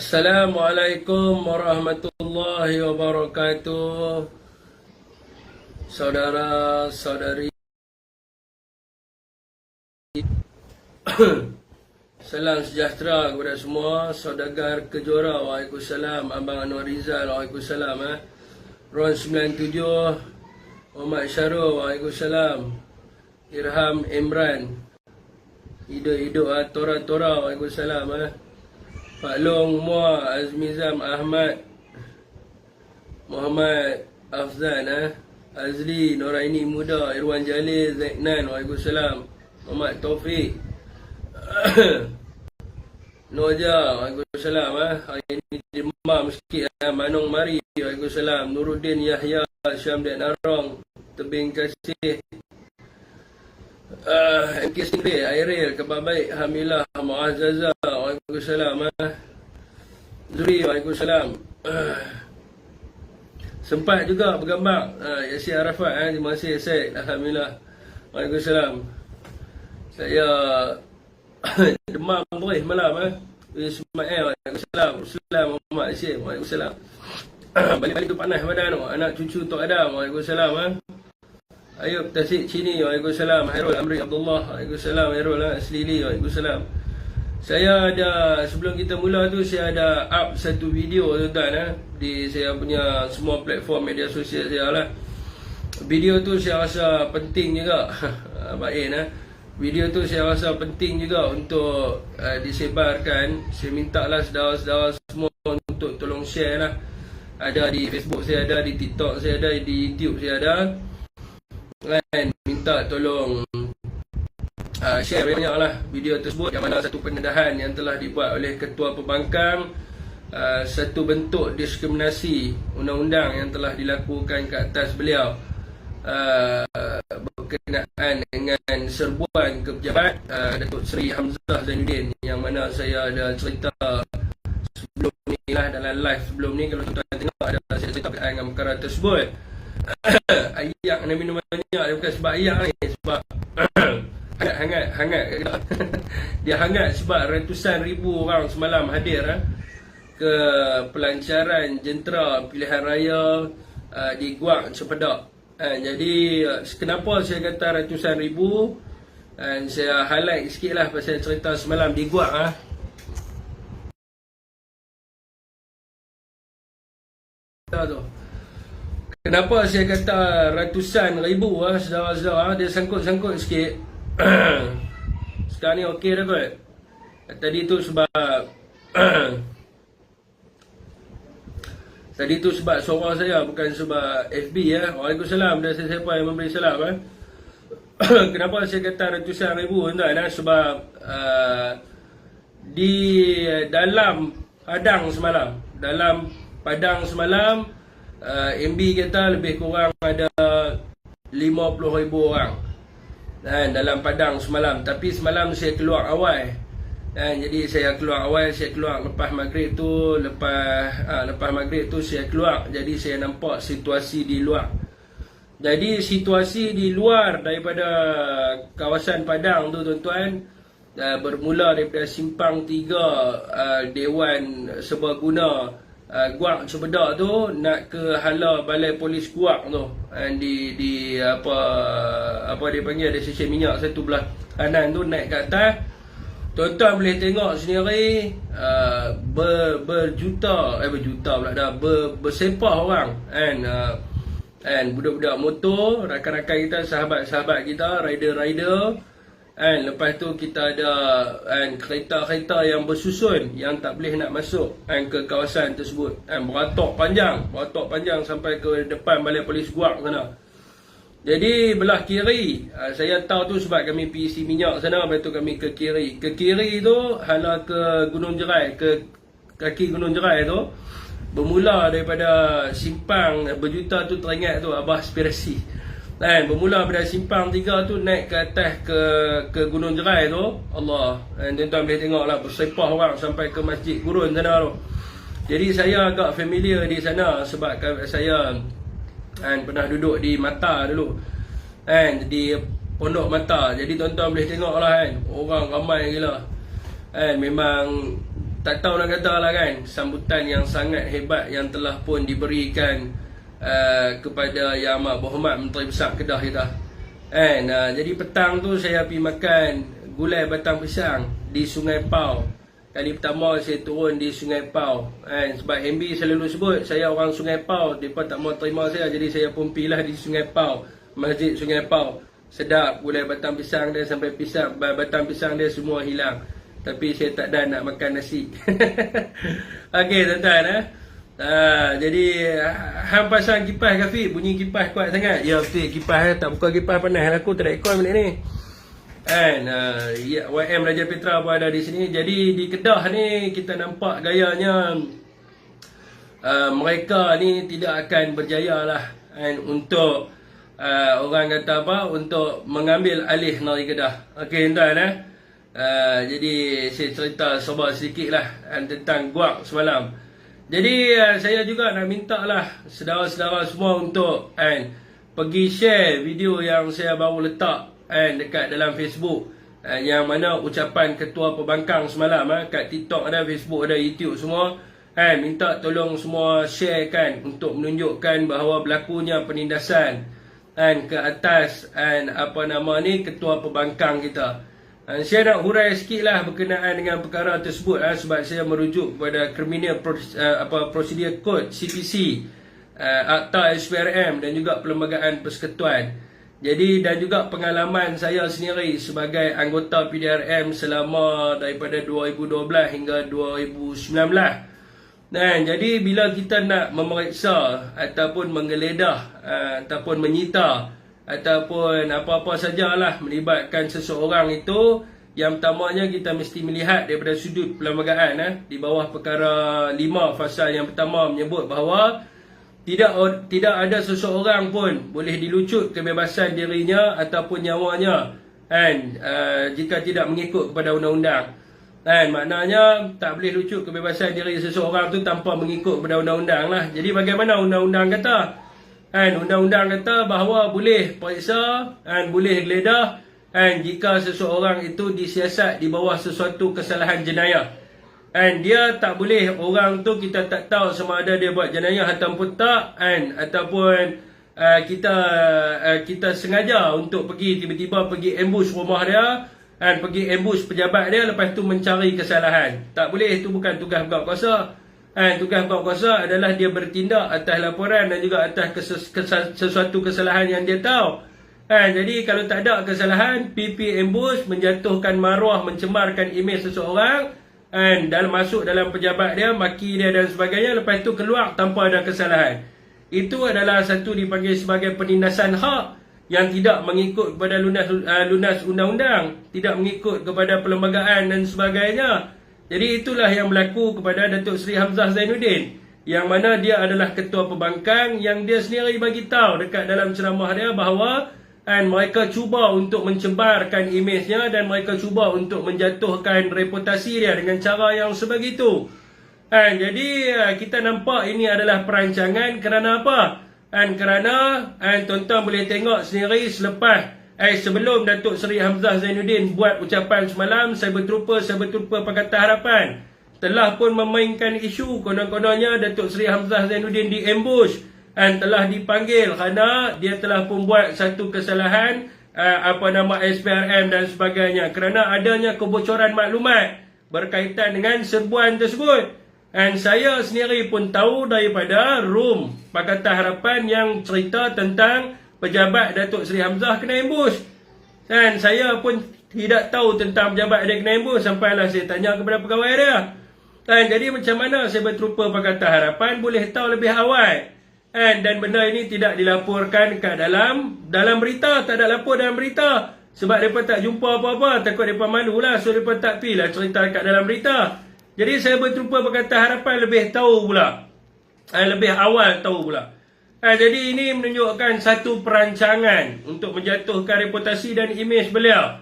Assalamualaikum warahmatullahi wabarakatuh. Saudara-saudari, salam sejahtera kepada semua. Saudagar Kejora, waalaikumsalam. Abang Anwar Rizal, waalaikumsalam. Ron 97, Muhammad Syarul, waalaikumsalam. Irham Imran, hidup Tora, waalaikumsalam. Pak Long, Muar, Azmizam Ahmad, Muhammad Afzan, Azli, Noraini Muda, Irwan Jalil, Zaidnan, waalaikumsalam. Muhammad Taufik, Noja, waalaikumsalam. Hari ini demam sikit. Manong Mari, waalaikumsalam. Nuruddin Yahya, Syamdek Narong, Tebing Kasih, MK Singri, Airil, Khabar Baik, Hamilah, Muazzaza, waalaikumsalam. Zuri, waalaikumsalam. Sempat juga bergambar Yasir Arafat, terima kasih Syed, alhamdulillah, waalaikumsalam. Saya demam terus malam. Ismail, waalaikumsalam. Islam Muhammad Asyik, waalaikumsalam. Balik-balik tu panas badan tu. Anak cucu Tok Adam, waalaikumsalam. Ayub Tasik Cini, waalaikumsalam. Hairul Amri Abdullah, waalaikumsalam. Hairul Aslili, waalaikumsalam. Saya ada, sebelum kita mula tu, saya ada up satu video tuan-tuan di saya punya semua platform media sosial saya lah. Video tu saya rasa penting juga. Baik video tu saya rasa penting juga untuk disebarkan. Saya minta lah saudara-saudara semua untuk tolong share lah. Ada di Facebook saya ada, di TikTok saya ada, di YouTube saya ada. Kan, minta tolong share banyak lah video tersebut, yang mana satu pendedahan yang telah dibuat oleh Ketua Pembangkang, satu bentuk diskriminasi undang-undang yang telah dilakukan ke atas beliau berkenaan dengan serbuan ke pejabat Datuk Seri Hamzah Zainuddin, yang mana saya ada cerita sebelum ni lah, dalam live sebelum ni. Kalau tuan-tuan tengok, ada saya cerita berkaitan dengan perkara tersebut. Ayak nak minum banyak, dia bukan sebab ayak ni, sebab hangat dia hangat sebab ratusan ribu orang semalam hadir ke pelancaran jentera pilihan raya di Guak Cempedak. Jadi kenapa saya kata ratusan ribu, saya highlight sikit lah pasal cerita semalam di Guak. Kenapa saya kata ratusan ribu saudara-saudara, dia sangkut-sangkut sikit. Sekarang ni okey dah kot. Tadi tu sebab tadi tu sebab suara saya, bukan sebab FB Waalaikumsalam, dan siapa yang memberi salam Kenapa saya kata ratusan ribu tuan, sebab di dalam Padang semalam, MB kata lebih kurang ada 50,000 orang dalam Padang semalam. Tapi semalam saya keluar awal, jadi saya keluar awal, saya keluar lepas maghrib tu, lepas maghrib tu saya keluar. Jadi saya nampak situasi di luar. Jadi situasi di luar daripada kawasan Padang tu tuan-tuan, bermula daripada simpang 3 Dewan Serbaguna Guak Cempedak tu, nak ke hala balai polis Guak tu, di apa dia panggil, ada stesen minyak satu belah kanan tu, naik ke atas. Tuan-tuan boleh tengok sendiri, berjuta pula dah, bersepah orang budak-budak motor, rakan-rakan kita, sahabat-sahabat kita, rider-rider. Lepas tu kita ada kereta-kereta yang bersusun, yang tak boleh nak masuk ke kawasan tersebut, beratok panjang sampai ke depan balai polis Guak sana. Jadi belah kiri, saya tahu tu sebab kami pergi isi minyak sana. Lepas tu kami ke kiri tu hala ke Gunung Jerai, ke kaki Gunung Jerai tu. Bermula daripada simpang berjuta tu, teringat tu Abah Aspirasi, bermula pada simpang 3 tu, naik ke atas ke Gunung Jerai tu. Allah, tuan-tuan boleh tengok lah, bersepah orang sampai ke Masjid Gurun sana tu. Jadi saya agak familiar di sana sebab saya pernah duduk di Mata dulu, di Pondok Mata. Jadi tuan-tuan boleh tengok lah orang ramai gila. Memang tak tahu nak kata lah kan, sambutan yang sangat hebat yang telah pun diberikan kepada Yang Amat Berhormat Menteri Besar Kedah kita. Jadi petang tu saya pergi makan gulai batang pisang di Sungai Pau. Kali pertama saya turun di Sungai Pau, sebab MB selalu sebut saya orang Sungai Pau, mereka tak mau terima saya, jadi saya pun pergilah di Sungai Pau, Masjid Sungai Pau. Sedap gulai batang pisang dia, sampai batang pisang dia semua hilang. Tapi saya tak ada nak makan nasi. Okey tuan-tuan, jadi hang pasang kipas Kafi, bunyi kipas kuat sangat. Ya betul, kipas tak buka kipas panas aku tak ada aircon balik ni. YM Raja Petra pun ada di sini. Jadi di Kedah ni kita nampak gayanya mereka ni tidak akan berjaya lah untuk orang kata apa, untuk mengambil alih negeri Kedah. Okey tuan-tuan, jadi saya cerita sabar sedikit lah tentang guak semalam. Jadi saya juga nak minta lah saudara-saudara semua untuk pergi share video yang saya baru letak dekat dalam Facebook, yang mana ucapan Ketua Pembangkang semalam. Kat TikTok ada, Facebook ada, YouTube semua. Minta tolong semua sharekan untuk menunjukkan bahawa berlakunya penindasan ke atas Ketua Pembangkang kita. Saya nak hurai sikit lah berkenaan dengan perkara tersebut, sebab saya merujuk kepada Criminal Procedure Code CPC, Akta SPRM dan juga Perlembagaan Persekutuan. Jadi dan juga pengalaman saya sendiri sebagai anggota PDRM selama daripada 2012 hingga 2019. Jadi bila kita nak memeriksa ataupun menggeledah ataupun menyita ataupun apa-apa sajalah melibatkan seseorang itu, yang pertamanya kita mesti melihat daripada sudut perlembagaan. Di bawah perkara 5 fasal yang pertama menyebut bahawa tidak ada seseorang pun boleh dilucut kebebasan dirinya ataupun nyawanya jika tidak mengikut kepada undang-undang. Maknanya tak boleh lucut kebebasan diri seseorang tu tanpa mengikut kepada undang-undang lah. Jadi bagaimana undang-undang kata? Undang-undang kata bahawa boleh periksa, boleh geledah jika seseorang itu disiasat di bawah sesuatu kesalahan jenayah. Dia tak boleh, orang tu kita tak tahu sama ada dia buat jenayah ataupun tak, ataupun kita sengaja untuk tiba-tiba pergi ambush rumah dia, pergi ambush pejabat dia, lepas tu mencari kesalahan. Tak boleh, itu bukan tugas pegawai kuasa. Tugas pegawai kuasa adalah dia bertindak atas laporan dan juga atas sesuatu kesalahan yang dia tahu. Jadi kalau tak ada kesalahan, PP ambush, menjatuhkan maruah, mencemarkan imej seseorang, dalam masuk dalam pejabat dia, maki dia dan sebagainya, lepas tu keluar tanpa ada kesalahan. Itu adalah satu dipanggil sebagai penindasan hak yang tidak mengikut kepada lunas undang-undang, tidak mengikut kepada perlembagaan dan sebagainya. Jadi itulah yang berlaku kepada Datuk Seri Hamzah Zainuddin, yang mana dia adalah Ketua Pembangkang, yang dia sendiri bagi tahu dekat dalam ceramah dia bahawa mereka cuba untuk mencemarkan imejnya dan mereka cuba untuk menjatuhkan reputasi dia dengan cara yang sebegitu. Jadi kita nampak ini adalah perancangan. Kerana apa? Kerana tuan-tuan boleh tengok sendiri selepas sebelum Datuk Seri Hamzah Zainuddin buat ucapan semalam, Cyber Trooper Pakatan Harapan telah pun memainkan isu konon-kononnya Datuk Seri Hamzah Zainuddin di ambush telah dipanggil kerana dia telah pun buat satu kesalahan SPRM dan sebagainya, kerana adanya kebocoran maklumat berkaitan dengan serbuan tersebut. Saya sendiri pun tahu daripada room Pakatan Harapan yang cerita tentang pejabat Datuk Seri Hamzah kena ambush. Saya pun tidak tahu tentang pejabat dia kena ambush sampailah saya tanya kepada pegawai dia. Jadi macam mana Cyber Trooper Pakatan Harapan boleh tahu lebih awal? Dan benda ini tidak dilaporkan kat dalam berita, tak ada lapor dalam berita. Sebab mereka tak jumpa apa-apa, takut mereka malu lah, so mereka tak pilih cerita kat dalam berita. Jadi Cyber Trooper Pakatan Harapan lebih tahu pula, lebih awal tahu pula. Jadi ini menunjukkan satu perancangan untuk menjatuhkan reputasi dan imej beliau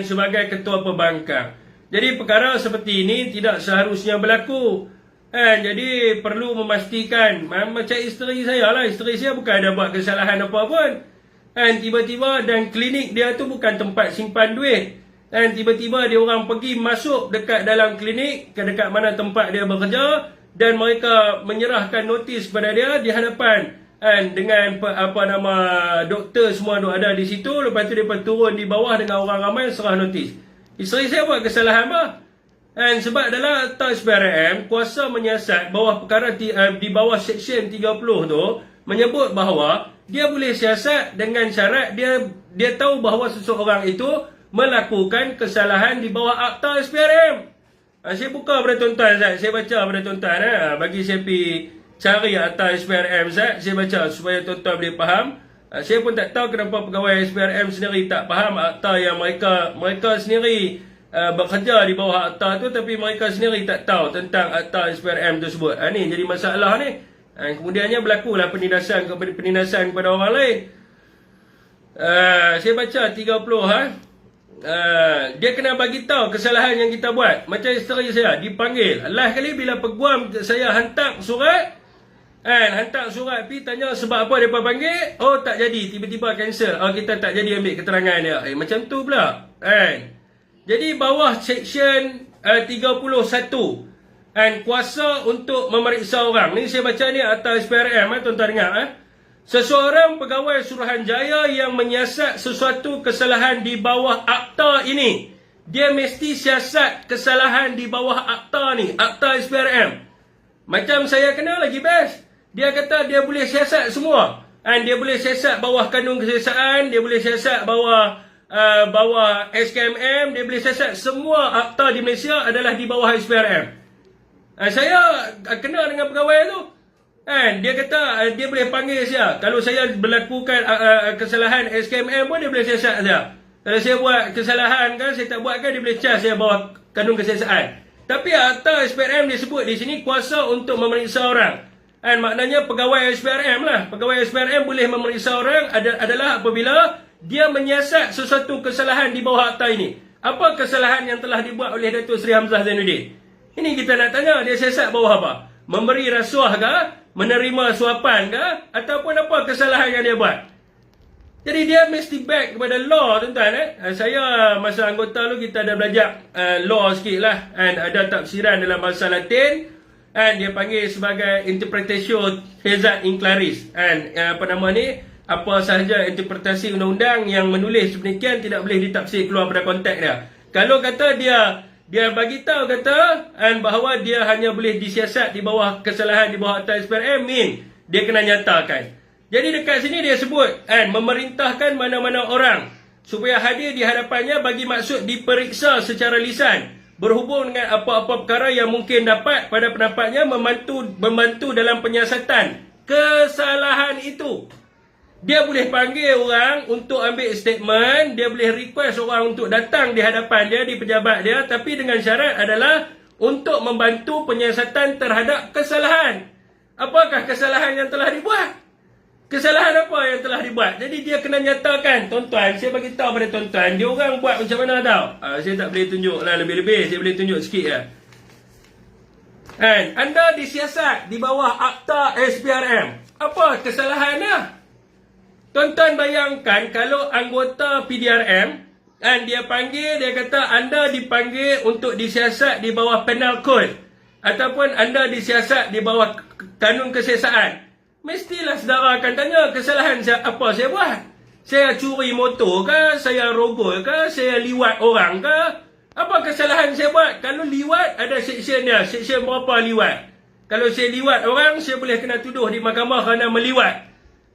sebagai Ketua Pembangkang. Jadi perkara seperti ini tidak seharusnya berlaku. Jadi perlu memastikan, macam isteri saya lah, isteri saya bukan ada buat kesalahan apa pun. Tiba-tiba dan klinik dia tu bukan tempat simpan duit. Dan tiba-tiba dia orang pergi masuk dekat dalam klinik, ke dekat mana tempat dia bekerja, dan mereka menyerahkan notis kepada dia di hadapan dengan doktor semua ada di situ. Lepas tu dia turun di bawah dengan orang ramai serah notis. Isteri saya buat kesalahan apa? Sebab dalam akta SPRM, kuasa menyiasat bawah perkara di bawah Seksyen 30 tu menyebut bahawa dia boleh siasat dengan syarat dia tahu bahawa seseorang itu melakukan kesalahan di bawah akta SPRM. Saya buka pada tuan-tuan, saya baca pada tuan-tuan. Bagi saya pergi cari akta SPRM, saya baca supaya tuan-tuan boleh faham. Saya pun tak tahu kenapa pegawai SPRM sendiri tak faham akta yang mereka sendiri bekerja di bawah akta tu, tapi mereka sendiri tak tahu tentang akta SPRM tersebut. Ni jadi masalah ni. Kemudiannya berlakulah penindasan kepada orang lain. Saya baca 30 dia kena bagi tahu kesalahan yang kita buat. Macam isteri saya dipanggil. Last kali bila peguam saya hantar surat, hantar surat pergi tanya sebab apa dia panggil. Oh tak jadi, tiba-tiba cancel. Oh kita tak jadi ambil keterangan dia. Macam tu pula. Jadi bawah Seksyen 31 kuasa untuk memeriksa orang. Ni saya baca ni atas SPRM, tuan-tuan dengar. Seseorang pegawai Suruhanjaya yang menyiasat sesuatu kesalahan di bawah akta ini, dia mesti siasat kesalahan di bawah akta ni, akta SPRM. Macam saya kenal lagi best. Dia kata dia boleh siasat semua. Dia boleh siasat bawah kanun kesiasaan, dia boleh siasat bawah SKMM, dia boleh siasat semua akta di Malaysia adalah di bawah SPRM. Saya kenal dengan pegawai tu. Dia kata dia boleh panggil saya. Kalau saya melakukan kesalahan SKMM pun dia boleh siasat saya. Kalau saya buat kesalahan kan, saya tak buat kan, dia boleh cas saya bawah kanun kesiasaan. Tapi akta SPRM disebut di sini kuasa untuk memeriksa orang. Maknanya pegawai SPRM lah. Pegawai SPRM boleh memeriksa orang adalah apabila dia menyiasat sesuatu kesalahan di bawah akta ini. Apa kesalahan yang telah dibuat oleh Datuk Seri Hamzah Zainuddin? Ini kita nak tanya, dia siasat bawah apa? Memberi rasuah ke? Menerima suapan ke? Ataupun apa kesalahan yang dia buat? Jadi dia mesti back kepada law, tuan-tuan. Saya masa anggota lu kita ada belajar law sikit lah. Ada tafsiran dalam bahasa Latin. Dia panggil sebagai interpretation hazard in claris. Apa sahaja interpretasi undang-undang yang menulis sedemikian tidak boleh ditafsir keluar pada konteks dia. Kalau kata dia bagi tahu kata bahawa dia hanya boleh disiasat di bawah kesalahan di bawah akta SPRM, dia kena nyatakan. Jadi dekat sini dia sebut memerintahkan mana-mana orang supaya hadir di hadapannya bagi maksud diperiksa secara lisan berhubung dengan apa-apa perkara yang mungkin dapat pada pendapatnya membantu dalam penyiasatan kesalahan itu. Dia boleh panggil orang untuk ambil statement, dia boleh request orang untuk datang di hadapan dia, di pejabat dia, tapi dengan syarat adalah untuk membantu penyiasatan terhadap kesalahan. Apakah kesalahan yang telah dibuat? Kesalahan apa yang telah dibuat? Jadi dia kena nyatakan, tuan-tuan, saya bagi tahu pada tuan-tuan, dia orang buat macam mana tahu? Saya tak boleh tunjuk lah lebih-lebih, saya boleh tunjuk sikit lah. Anda disiasat di bawah akta SPRM. Apa kesalahannya? Tuan-tuan bayangkan kalau anggota PDRM dia panggil, dia kata anda dipanggil untuk disiasat di bawah penal code ataupun anda disiasat di bawah kanun kesiasaan. Mestilah saudara akan tanya kesalahan apa saya buat. Saya curi motor ke? Saya rogol ke? Saya liwat orang ke? Apa kesalahan saya buat? Kalau liwat ada seksyen dia. Seksyen berapa liwat? Kalau saya liwat orang, saya boleh kena tuduh di mahkamah kerana meliwat.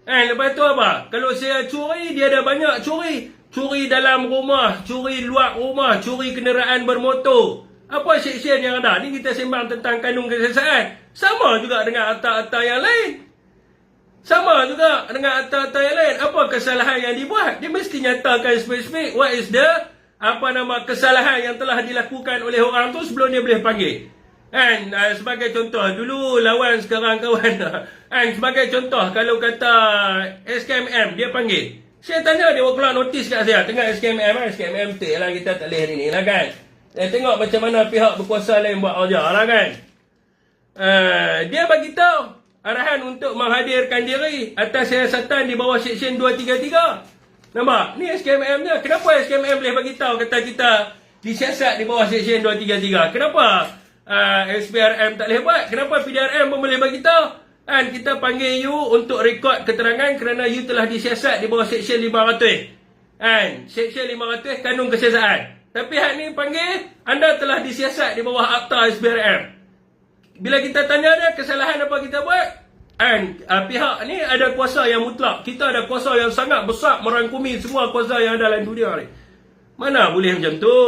Lepas tu apa? Kalau saya curi, dia ada banyak curi. Curi dalam rumah, curi luar rumah, curi kenderaan bermotor. Apa seksyen yang ada? Ni kita sembang tentang kanun kesiasaan. Sama juga dengan akta-akta yang lain. Sama juga dengan akta-akta yang lain. Apa kesalahan yang dibuat? Dia mesti nyatakan spesifik what is the kesalahan yang telah dilakukan oleh orang tu sebelum dia boleh panggil. Sebagai contoh, dulu lawan sekarang kawan. Sebagai contoh, kalau kata SKMM, dia panggil. Saya tanya dia keluar notis kat saya. Tengok SKMM betul lah, kita tak boleh hari ni lah kan. Tengok macam mana pihak berkuasa lain buat kerja lah kan. Dia bagi tahu arahan untuk menghadirkan diri atas siasatan di bawah Seksyen 233. Nampak? Ni SKMM dia. Kenapa SKMM boleh bagi tahu kata kita disiasat di bawah Seksyen 233? Kenapa SPRM tak boleh buat? Kenapa PDRM pun boleh bagi tahu? Kan kita panggil you untuk rekod keterangan kerana you telah disiasat di bawah Seksyen 500. Kan? Seksyen 500 kanun kesiasaan. Tapi hak ni panggil anda telah disiasat di bawah Akta SPRM. Bila kita tanya dia kesalahan apa kita buat? Kan? Pihak ni ada kuasa yang mutlak. Kita ada kuasa yang sangat besar merangkumi semua kuasa yang ada dalam dunia ni. Mana boleh macam tu?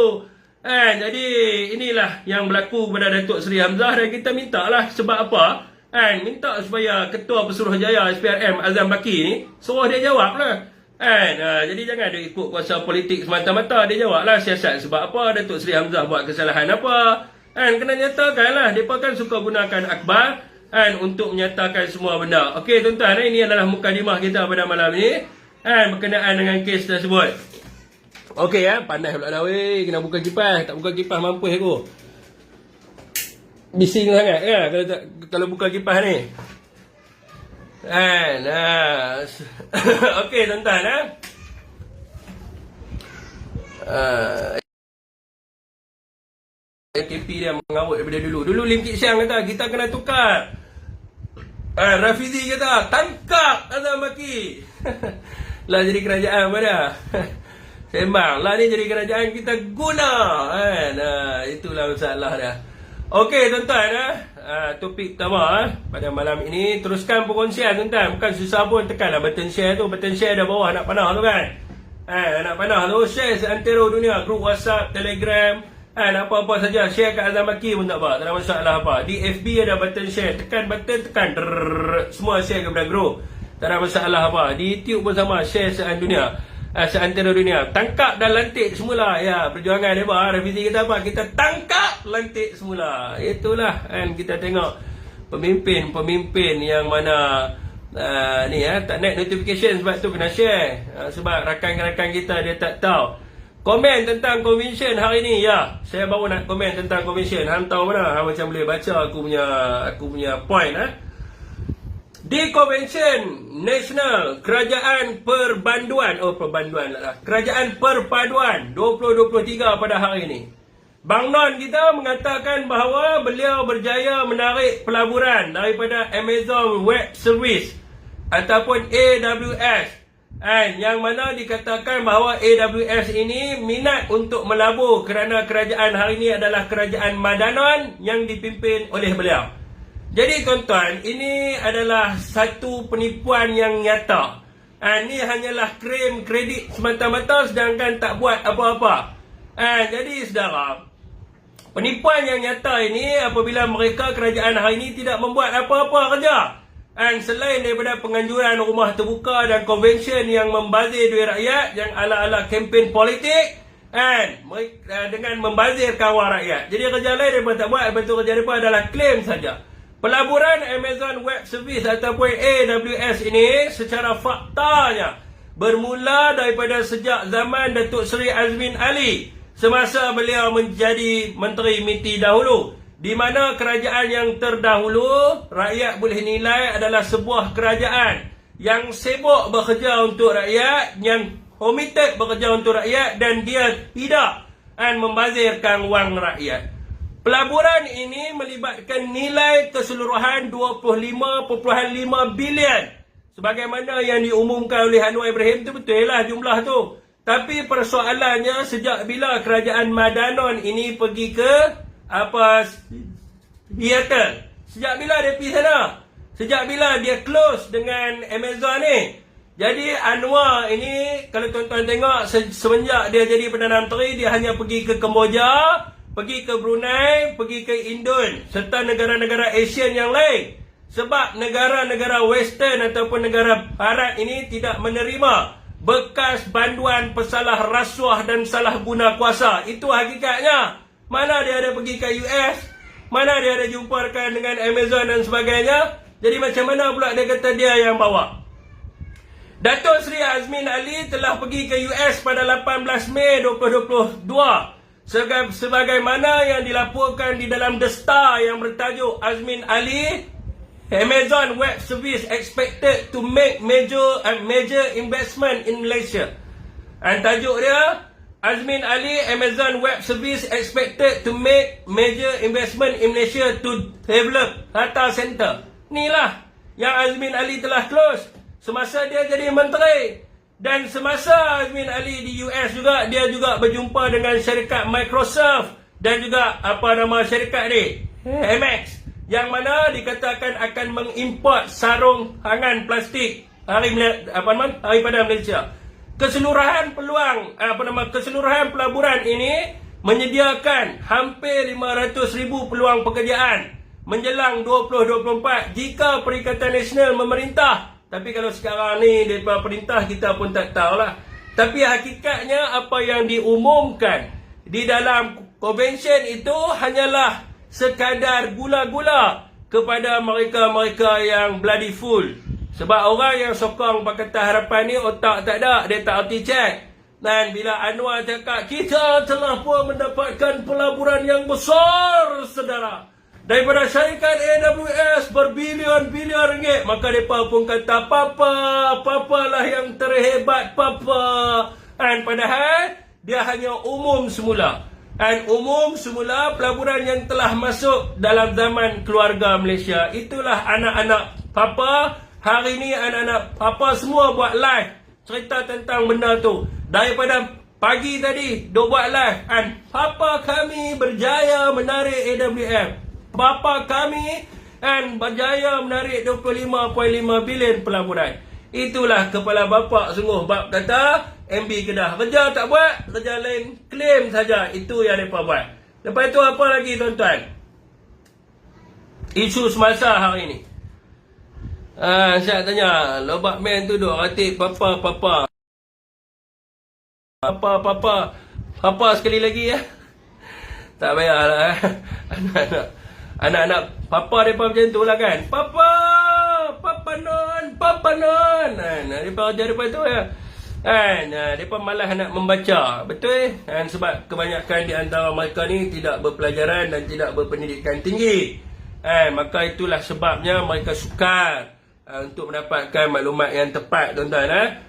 Jadi inilah yang berlaku kepada Datuk Seri Hamzah dan kita minta lah sebab apa? Minta supaya Ketua Pesuruhjaya SPRM Azam Baki ni suruh dia jawab lah. Jadi jangan dia ikut kuasa politik semata-mata. Dia jawab lah siasat sebab apa, Datuk Seri Hamzah buat kesalahan apa. Kena nyatakan lah. Mereka kan suka gunakan akhbar untuk menyatakan semua benda. Okey tuan-tuan, ini adalah mukadimah kita pada malam ni berkenaan dengan kes tersebut. Okey panas pula dah weh. Kena buka kipas. Tak buka kipas mampus aku. Bising sangat ya kalau buka kipas ni. Okey tuan-tuan KP dia mengawut daripada dulu. Dulu Lim Kit Siang kata kita kena tukar. Rafizi kata tangkap Azam Baki. Lah jadi kerajaan pada. Sembang lah ni jadi kerajaan kita guna. Itulah masalah dia. Okey tuan-tuan topik pertama pada malam ini, teruskan perkongsian tuan-tuan. Bukan susah pun, tekanlah button share tu. Button share dah bawah nak panah tu kan. Nak panah tu share seantero dunia, grup WhatsApp, Telegram, apa-apa saja share kat Azam Baki pun tak apa, tak ada masalah apa. Di FB ada button share, tekan button, tekan semua share kepada grup, tak ada masalah apa. Di YouTube pun sama, share seantero dunia. Tangkap dan lantik semula ya perjuangan dia apa. Rafizi kita apa? Kita tangkap lantik semula. Itulah kita tengok pemimpin yang mana tak naik notification sebab tu kena share. Sebab rakan-rakan kita dia tak tahu. Komen tentang convention hari ni ya. Saya baru nak komen tentang convention. Hang tahu mana? Hang macam boleh baca aku punya point Di Convention Nasional Kerajaan Perbanduan Kerajaan Perpaduan 2023 pada hari ini, Bang Non kita mengatakan bahawa beliau berjaya menarik pelaburan daripada Amazon Web Service ataupun AWS, yang mana dikatakan bahawa AWS ini minat untuk melabur kerana kerajaan hari ini adalah kerajaan Madanon yang dipimpin oleh beliau. Jadi tuan-tuan, ini adalah satu penipuan yang nyata. Ini hanyalah klaim kredit semata-mata sedangkan tak buat apa-apa. Jadi saudara, penipuan yang nyata ini apabila mereka kerajaan hari ini tidak membuat apa-apa kerja. Selain daripada penganjuran rumah terbuka dan convention yang membazir duit rakyat, yang ala-ala kempen politik, dengan membazirkan wang rakyat. Jadi kerja lain mereka tak buat, betul kerja mereka adalah klaim saja. Pelaburan Amazon Web Service ataupun AWS ini secara faktanya bermula daripada sejak zaman Datuk Seri Azmin Ali semasa beliau menjadi Menteri MITI dahulu, di mana kerajaan yang terdahulu rakyat boleh nilai adalah sebuah kerajaan yang sibuk bekerja untuk rakyat, yang committed bekerja untuk rakyat dan dia tidak membazirkan wang rakyat. Pelaburan ini melibatkan nilai keseluruhan 25.5 bilion. Sebagaimana yang diumumkan oleh Anwar Ibrahim tu, betul lah jumlah tu. Tapi persoalannya sejak bila kerajaan Madanon ini pergi ke Seattle? Sejak bila dia pergi sana? Sejak bila dia close dengan Amazon ni? Jadi Anwar ini kalau tuan-tuan tengok semenjak dia jadi Perdana Menteri, dia hanya pergi ke Kemboja, pergi ke Brunei, pergi ke Indon serta negara-negara Asian yang lain. Sebab negara-negara Western ataupun negara Barat ini tidak menerima bekas banduan pesalah rasuah dan salah guna kuasa. Itu hakikatnya. Mana dia ada pergi ke US, mana dia ada jumpakan dengan Amazon dan sebagainya. Jadi macam mana pula dia kata dia yang bawa? Datuk Seri Azmin Ali telah pergi ke US pada 18 Mei 2022. Sebagaimana yang dilaporkan di dalam The Star yang bertajuk Azmin Ali, Amazon Web Service expected to make major investment in Malaysia. Tajuk dia, Azmin Ali, Amazon Web Service expected to make major investment in Malaysia to develop data center. Inilah yang Azmin Ali telah close semasa dia jadi menteri. Dan semasa Azmin Ali di US juga, dia juga berjumpa dengan syarikat Microsoft dan juga syarikat ni, MX, yang mana dikatakan akan mengimport sarung tangan plastik daripada Malaysia. Keseluruhan keseluruhan pelaburan ini menyediakan hampir 500,000 peluang pekerjaan menjelang 2024 jika Perikatan Nasional memerintah. Tapi kalau sekarang ni daripada perintah, kita pun tak tahulah. Tapi hakikatnya apa yang diumumkan di dalam konvensyen itu hanyalah sekadar gula-gula kepada mereka-mereka yang bloody fool. Sebab orang yang sokong Pakatan Harapan ni otak tak ada, dia tak erti check. Dan bila Anwar cakap, kita telah pun mendapatkan pelaburan yang besar, saudara, daripada syarikat AWS berbilion-bilion ringgit, maka mereka pun kata, Papa lah yang terhebat, Papa. Dan padahal dia hanya umum semula. Dan umum semula pelaburan yang telah masuk dalam zaman keluarga Malaysia. Itulah anak-anak Papa. Hari ni anak-anak Papa semua buat live cerita tentang benda tu. Daripada pagi tadi dia buat live. Dan Papa kami berjaya menarik AWF. Bapa kami berjaya menarik 25.5 bilion pelaburan. Itulah kepala bapa sungguh. Bab kata MB Kedah kerja tak buat, kerja lain claim saja. Itu yang mereka buat. Lepas tu apa lagi tuan-tuan? Isu semasa hari ni. Saya tanya, Lobak Man tu duk ratik Papa sekali lagi ya. Tak payahlah Anak-anak Papa mereka macam tu lah kan. Papa non. Mereka kerja mereka tu ya. Mereka malas nak membaca. Betul. Sebab kebanyakan di antara mereka ni tidak berpelajaran dan tidak berpendidikan tinggi. Maka itulah sebabnya mereka sukar untuk mendapatkan maklumat yang tepat, tuan-tuan.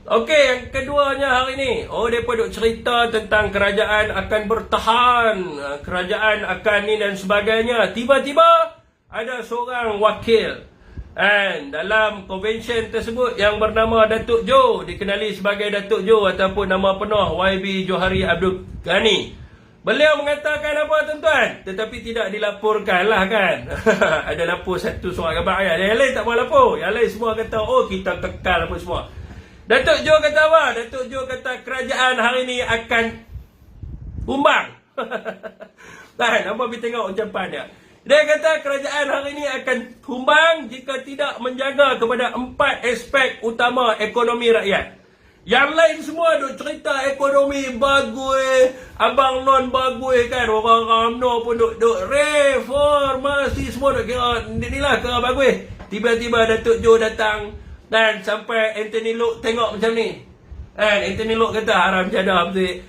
Okey, yang keduanya hari ni, mereka duk cerita tentang kerajaan akan bertahan, kerajaan akan ni dan sebagainya. Tiba-tiba ada seorang wakil dalam konvensyen tersebut yang bernama Datuk Jo, dikenali sebagai Datuk Jo ataupun nama penuh YB Johari Abdul Ghani. Beliau mengatakan apa, tuan-tuan? Tetapi tidak dilaporkan lah kan. Ada lapor satu surat khabar ayat. Yang lain tak mau lapor. Yang lain semua kata, kita kekal apa semua. Datuk Jo kata apa? Datuk Jo kata kerajaan hari ni akan tumbang. Nampak pergi tengok ucapan dia. Dia kata kerajaan hari ni akan tumbang jika tidak menjaga kepada 4 aspek utama ekonomi rakyat. Yang lain semua duk cerita ekonomi bagus, Abang Non bagus kan. Orang UMNO pun duk reformasi semua duk kira inilah kira bagus. Tiba-tiba Datuk Jo datang dan sampai Anthony Loke tengok macam ni. Anthony Loke kata haram jadah betul.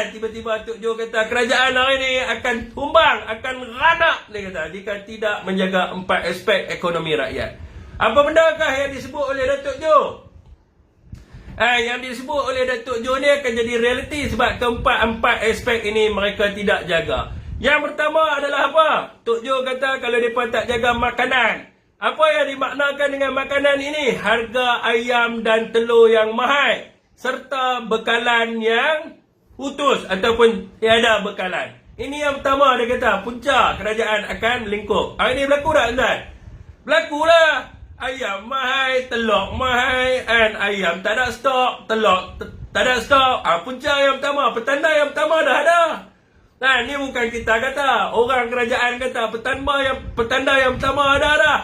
Tiba-tiba Datuk Jo kata kerajaan hari ni akan tumbang, akan ranak, dia kata, jika tidak menjaga 4 aspek ekonomi rakyat. Apa bendakah yang disebut oleh Datuk Jo? Yang disebut oleh Datuk Jo ni akan jadi realiti sebab keempat-empat aspek ini mereka tidak jaga. Yang pertama adalah apa? Tok Jo kata kalau mereka tak jaga makanan. Apa yang dimaknakan dengan makanan ini? Harga ayam dan telur yang mahal serta bekalan yang putus ataupun tiada bekalan. Ini yang pertama dia kata, punca kerajaan akan lingkup. Hari ini berlaku tak, tuan? Berlakulah. Ayam mahal, telur mahal, ayam tak ada stok, telur tak ada stok. Punca yang pertama, petanda yang pertama dah ada. Ni bukan kita kata, orang kerajaan kata petanda yang pertama ada dah.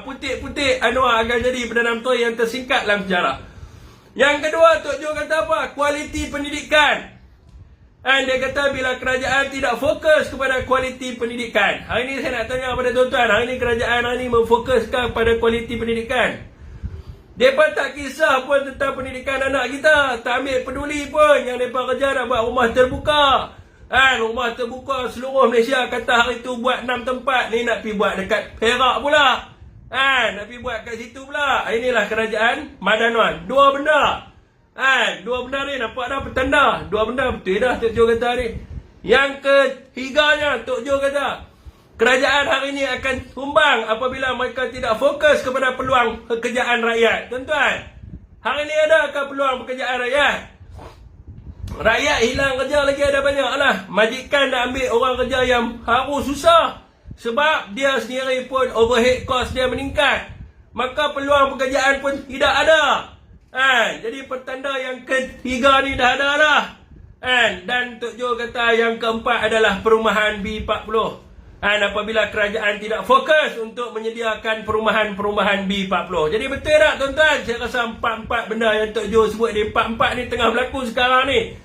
Putik-putik Anwar akan jadi Perdana Menteri yang tersingkat dalam sejarah. Yang kedua, Tok Jo kata apa? Kualiti pendidikan. Dia kata bila kerajaan tidak fokus kepada kualiti pendidikan. Hari ini saya nak tanya kepada tuan-tuan, hari ini kerajaan hari ini memfokuskan pada kualiti pendidikan. Mereka tak kisah pun tentang pendidikan anak kita. Tak ambil peduli pun. Yang mereka kerja nak buat rumah terbuka. Rumah terbuka seluruh Malaysia. Kata hari itu buat 6 tempat. Ni nak pergi buat dekat Perak pula. Nak pergi buat kat situ pula. Inilah kerajaan Madanuan. Dua benda. Dua benda ni nampak dah petanda. Dua benda betul dah Tok Jo kata ni. Yang ketiganya Tok Jo kata, kerajaan hari ini akan tumbang apabila mereka tidak fokus kepada peluang pekerjaan rakyat. Tuan-tuan, hari ini adakah peluang pekerjaan rakyat? Rakyat hilang kerja lagi ada banyak lah. Majikan nak ambil orang kerja yang harus susah. Sebab dia sendiri pun overhead cost dia meningkat. Maka peluang pekerjaan pun tidak ada. Jadi petanda yang ketiga ni dah ada dah. Dan Tok Jo kata yang keempat adalah perumahan B40. Apabila kerajaan tidak fokus untuk menyediakan perumahan-perumahan B40. Jadi betul tak tuan-tuan? Saya rasa empat-empat benda yang Tok Jo sebut ni, empat-empat ni tengah berlaku sekarang ni.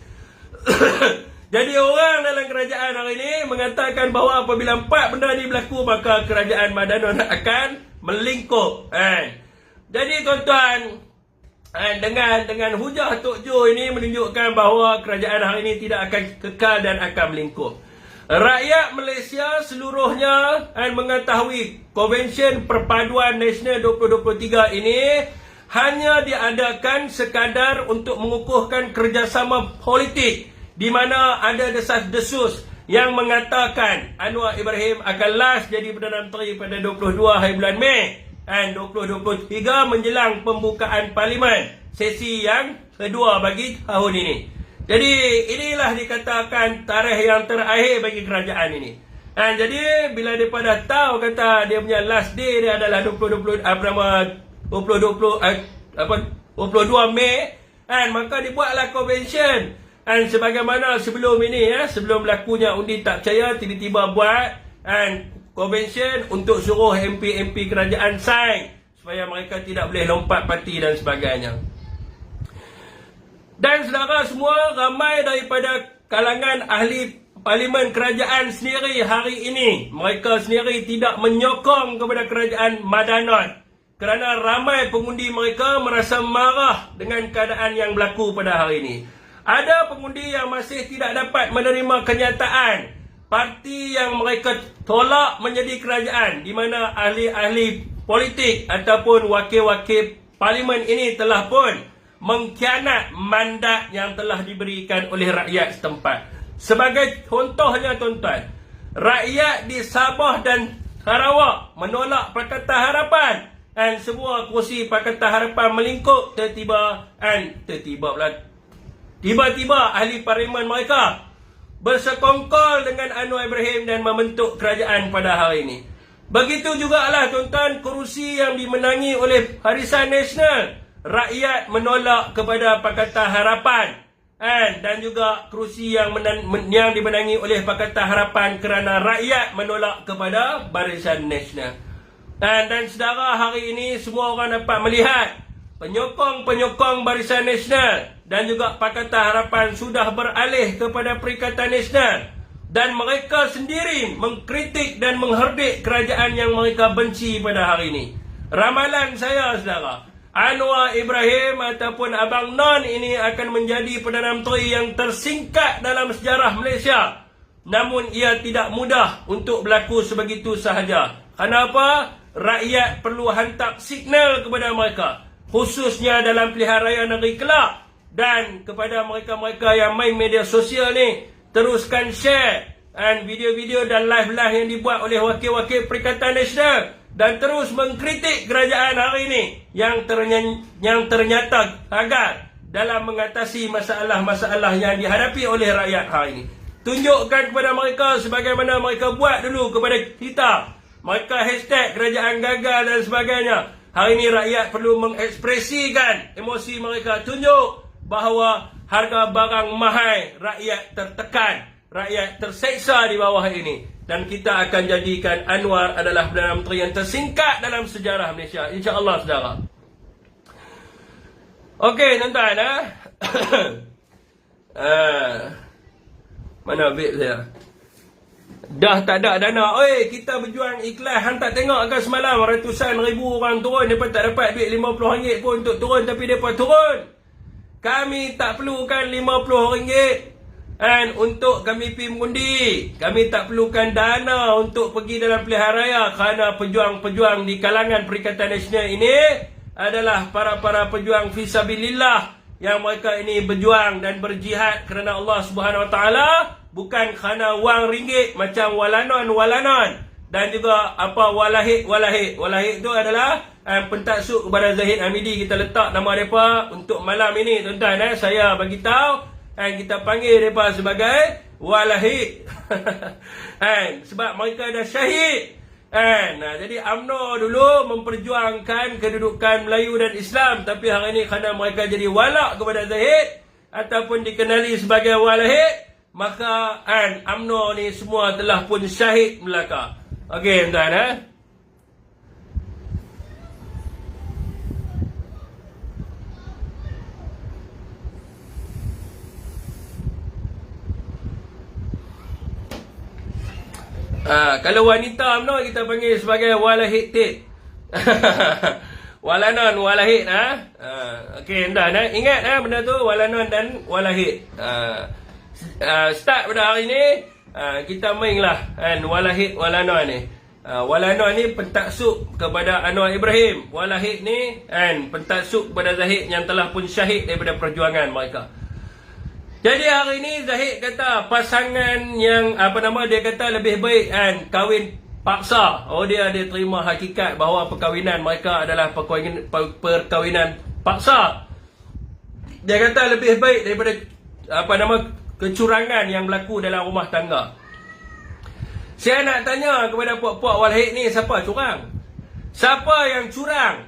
Jadi orang dalam kerajaan hari ini mengatakan bahawa apabila empat benda ni berlaku, maka kerajaan Madanon akan melingkup. Jadi tuan-tuan, dengan hujah Tok Jo ini menunjukkan bahawa kerajaan hari ini tidak akan kekal dan akan melingkup. Rakyat Malaysia seluruhnya mengetahui Konvensyen Perpaduan Nasional 2023 ini hanya diadakan sekadar untuk mengukuhkan kerjasama politik, di mana ada desas-desus yang mengatakan Anwar Ibrahim akan last jadi Perdana Menteri pada 22 hari bulan Mei 2023 menjelang pembukaan Parlimen sesi yang kedua bagi tahun ini. Jadi inilah dikatakan tarikh yang terakhir bagi kerajaan ini. Jadi bila mereka dah tahu kata dia punya last day dia adalah 22 Mei, maka dibuatlah convention. Sebagaimana sebelum ini, sebelum berlakunya undi tak percaya, tiba-tiba buat convention untuk suruh MP-MP kerajaan sign supaya mereka tidak boleh lompat parti dan sebagainya. Dan saudara semua, ramai daripada kalangan ahli parlimen kerajaan sendiri hari ini, mereka sendiri tidak menyokong kepada kerajaan Madanon kerana ramai pengundi mereka merasa marah dengan keadaan yang berlaku pada hari ini. Ada pengundi yang masih tidak dapat menerima kenyataan parti yang mereka tolak menjadi kerajaan, di mana ahli-ahli politik ataupun wakil-wakil parlimen ini telah pun mengkhianat mandat yang telah diberikan oleh rakyat setempat. Sebagai contohnya tuan-tuan, rakyat di Sabah dan Sarawak menolak Pakatan Harapan dan semua kursi Pakatan Harapan melingkup. Tiba-tiba ahli parlimen mereka bersekongkol dengan Anwar Ibrahim dan membentuk kerajaan pada hari ini. Begitu jugalah tuan-tuan, kerusi yang dimenangi oleh Barisan Nasional, rakyat menolak kepada Pakatan Harapan, dan juga kerusi yang dimenangi oleh Pakatan Harapan kerana rakyat menolak kepada Barisan Nasional. Dan saudara, hari ini semua orang dapat melihat penyokong-penyokong Barisan Nasional dan juga Pakatan Harapan sudah beralih kepada Perikatan Nasional, dan mereka sendiri mengkritik dan mengherdik kerajaan yang mereka benci pada hari ini. Ramalan saya, saudara, Anwar Ibrahim ataupun Abang Non ini akan menjadi Perdana Menteri yang tersingkat dalam sejarah Malaysia. Namun ia tidak mudah untuk berlaku sebegitu sahaja. Kenapa? Rakyat perlu hantar signal kepada mereka, khususnya dalam pilihan raya negeri kelak. Dan kepada mereka-mereka yang main media sosial ni, teruskan share video-video dan live-live yang dibuat oleh wakil-wakil Perikatan Nasional, dan terus mengkritik kerajaan hari ini yang ternyata gagal dalam mengatasi masalah-masalah yang dihadapi oleh rakyat hari ini. Tunjukkan kepada mereka sebagaimana mereka buat dulu kepada kita. Mereka hashtag kerajaan gagal dan sebagainya. Hari ini rakyat perlu mengekspresikan emosi mereka. Tunjuk bahawa harga barang mahal, rakyat tertekan, rakyat terseksa di bawah ini. Dan kita akan jadikan Anwar adalah Perdana Menteri yang tersingkat dalam sejarah Malaysia, insya-Allah, saudara. Okey, tuan-tuan, mana vape saya? Dah tak ada dana. Oi, kita berjuang ikhlas. Hang tak tengok ke semalam ratusan ribu orang turun, depa tak dapat duit RM50 pun untuk turun, tapi depa turun. Kami tak perlukan RM50 untuk kami pergi mengundi. Kami tak perlukan dana untuk pergi dalam pilihan raya, kerana pejuang-pejuang di kalangan Perikatan Nasional ini adalah para pejuang fisabilillah yang mereka ini berjuang dan berjihad kerana Allah Subhanahu Wa Taala, bukan kerana wang ringgit macam walanon dan juga apa walahid. Walahid itu adalah pentaksub kepada Zahid Hamidi. Kita letak nama mereka untuk malam ini, tuan-tuan. Saya bagi tahu kita panggil mereka sebagai walahid. Sebab mereka dah syahid. Jadi UMNO dulu memperjuangkan kedudukan Melayu dan Islam, tapi hari ini kerana mereka jadi walak kepada Zahid ataupun dikenali sebagai walahid, maka UMNO ni semua telah pun syahid belaka. Okey, tuan-tuan. Kalau wanita UMNO kita panggil sebagai walahid tit. Walanon, walahid. Okey, dah. Ingat benda tu, walanon dan walahid. Start pada hari ni, kita mainlah walahid, walanon ni. Walanon ni pentaksub kepada Anwar Ibrahim. Walahid ni pentaksub kepada Zahid yang telah pun syahid daripada perjuangan mereka. Jadi hari ni Zahid kata pasangan yang dia kata lebih baik kahwin paksa. Dia terima hakikat bahawa perkahwinan mereka adalah perkahwinan paksa. Dia kata lebih baik daripada kecurangan yang berlaku dalam rumah tangga. Saya nak tanya kepada puak-puak walahid ni, siapa curang? Siapa yang curang?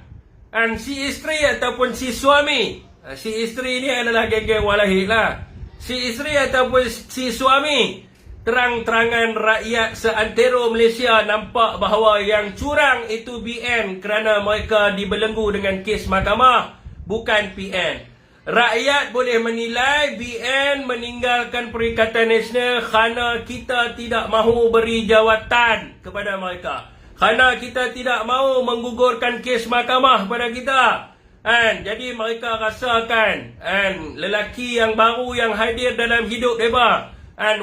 Si isteri ataupun si suami? Si isteri ni adalah geng-geng walahid lah. Si isteri ataupun si suami, terang-terangan rakyat seantero Malaysia nampak bahawa yang curang itu BN kerana mereka dibelenggu dengan kes mahkamah, bukan PN. Rakyat boleh menilai BN meninggalkan Perikatan Nasional kerana kita tidak mahu beri jawatan kepada mereka, kerana kita tidak mahu menggugurkan kes mahkamah kepada kita. Jadi mereka rasakan lelaki yang baru yang hadir dalam hidup mereka.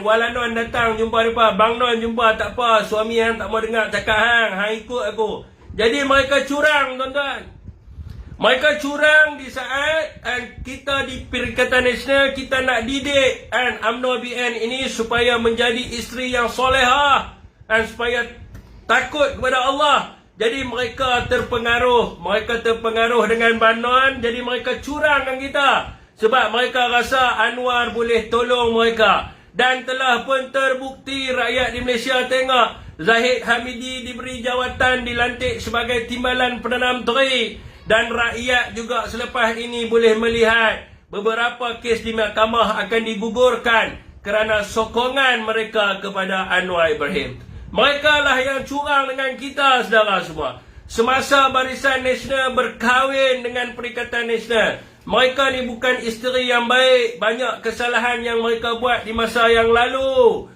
Walanon datang jumpa mereka, Bang Non jumpa, tak apa, suami yang tak mau dengar cakap hang ikut aku. Jadi mereka curang, tuan-tuan. Mereka curang di saat kita di Perikatan Nasional kita nak didik UMNO BN ini supaya menjadi isteri yang solehah supaya takut kepada Allah. Jadi mereka terpengaruh dengan Banon, jadi mereka curangkan kita. Sebab mereka rasa Anwar boleh tolong mereka. Dan telah pun terbukti rakyat di Malaysia tengok, Zahid Hamidi diberi jawatan, dilantik sebagai Timbalan Perdana Menteri. Dan rakyat juga selepas ini boleh melihat beberapa kes di mahkamah akan digugurkan kerana sokongan mereka kepada Anwar Ibrahim. Mereka lah yang curang dengan kita, saudara semua. Semasa Barisan Nasional berkahwin dengan Perikatan Nasional, mereka ni bukan isteri yang baik. Banyak kesalahan yang mereka buat di masa yang lalu.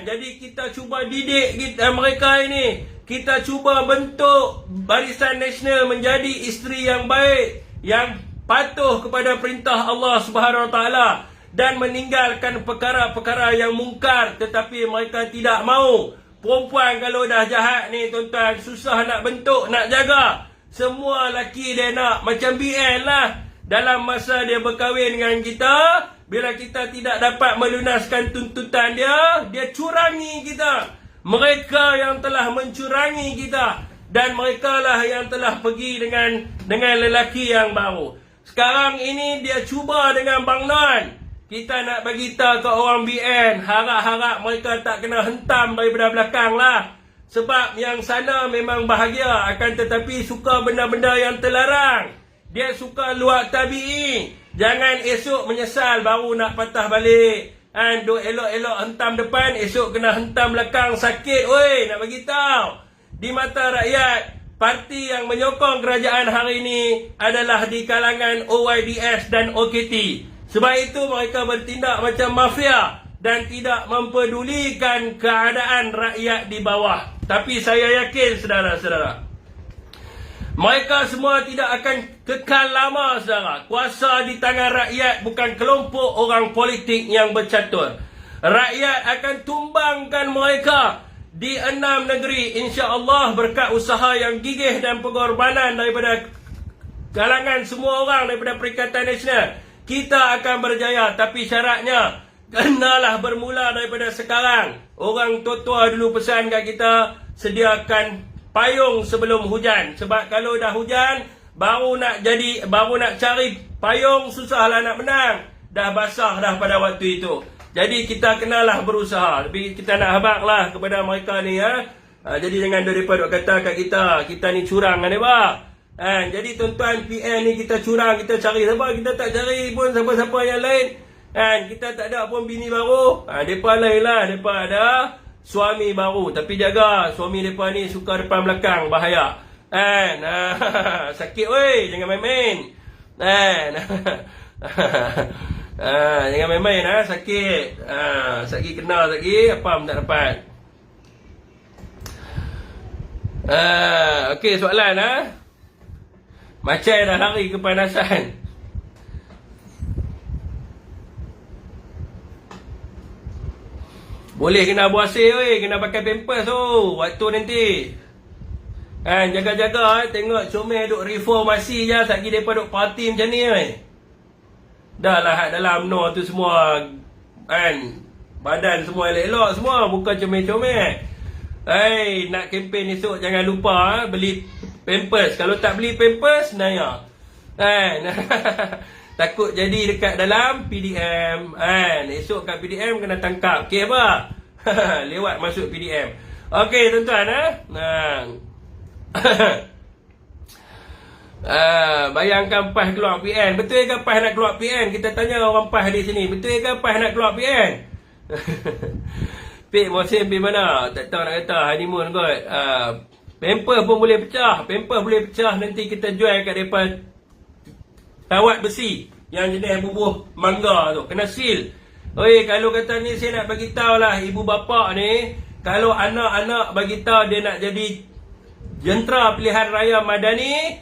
Jadi kita cuba didik mereka ini. Kita cuba bentuk Barisan Nasional menjadi isteri yang baik, yang patuh kepada perintah Allah Subhanahu Wa Taala dan meninggalkan perkara-perkara yang mungkar, tetapi mereka tidak mau. Perempuan kalau dah jahat ni, tuan-tuan, susah nak bentuk, nak jaga. Semua lelaki dia nak macam BN lah. Dalam masa dia berkahwin dengan kita, bila kita tidak dapat melunaskan tuntutan dia, dia curangi kita. Mereka yang telah mencurangi kita, dan mereka lah yang telah pergi dengan lelaki yang baru. Sekarang ini dia cuba dengan Bang Non. Kita nak bagi tahu ke orang BN, harap-harap mereka tak kena hentam daripada belakang lah. Sebab yang sana memang bahagia, akan tetapi suka benda-benda yang terlarang. Dia suka luar tabi'i. Jangan esok menyesal baru nak patah balik. Duk elok-elok hentam depan, esok kena hentam belakang, sakit. Oi, nak bagi tahu. Di mata rakyat, parti yang menyokong kerajaan hari ini adalah di kalangan OYDS dan OKT. Sebab itu mereka bertindak macam mafia dan tidak mempedulikan keadaan rakyat di bawah. Tapi saya yakin, saudara-saudara, mereka semua tidak akan kekal lama, saudara. Kuasa di tangan rakyat, bukan kelompok orang politik yang bercatur. Rakyat akan tumbangkan mereka di 6 negeri, insya-Allah, berkat usaha yang gigih dan pengorbanan daripada kalangan semua orang daripada Perikatan Nasional. kita akan berjaya. Tapi syaratnya, kenalah bermula daripada sekarang. Orang tua-tua dulu pesan kat kita, sediakan payung sebelum hujan. Sebab kalau dah hujan, baru nak cari payung, susahlah nak menang. Dah basah dah pada waktu itu. Jadi kita kenalah berusaha. Tapi kita nak habaklah kepada mereka ni, jadi jangan daripada kata kat kita ni curang kan, jadi tuan-tuan PN ni kita curang, kita cari sebab kita tak cari pun siapa-siapa yang lain. Kita tak ada pun bini baru. Depa lain lah, depa ada suami baru. Tapi jaga suami depa ni suka depan belakang, bahaya. Sakit weh, jangan main-main. Jangan main-main, sakit. Sakit kena sakit, apa pun tak dapat. Okey, soalan Macam dah lari kepanasan. Boleh kena buasir weh, kena pakai pampers waktu nanti. Jaga-jaga tengok comel duk reformasi je, satgi depa duk party macam ni Dah lah dalam no tu semua badan semua elok-elok semua, bukan comel-comel. Nak kempen esok jangan lupa beli pampers. Kalau tak beli pampers, naya. Takut jadi dekat dalam PDM. Esok kat PDM kena tangkap. Okey apa? Lewat masuk PDM. Okey tuan-tuan. Bayangkan PAS keluar PN. Betul ke PAS nak keluar PN? Kita tanya orang PAS di sini. Betul ke PAS nak keluar PN? Pik musim pergi mana? Tak tahu nak kata honeymoon kot. Pampers pun boleh pecah. Pampers boleh pecah, nanti kita jual kat depan kawat besi yang jenis bubuh mangga tu. Kena seal. Oi, kalau kata ni saya nak bagi tahu lah ibu bapa ni, kalau anak-anak bagi tahu dia nak jadi jentera pilihan raya Madani,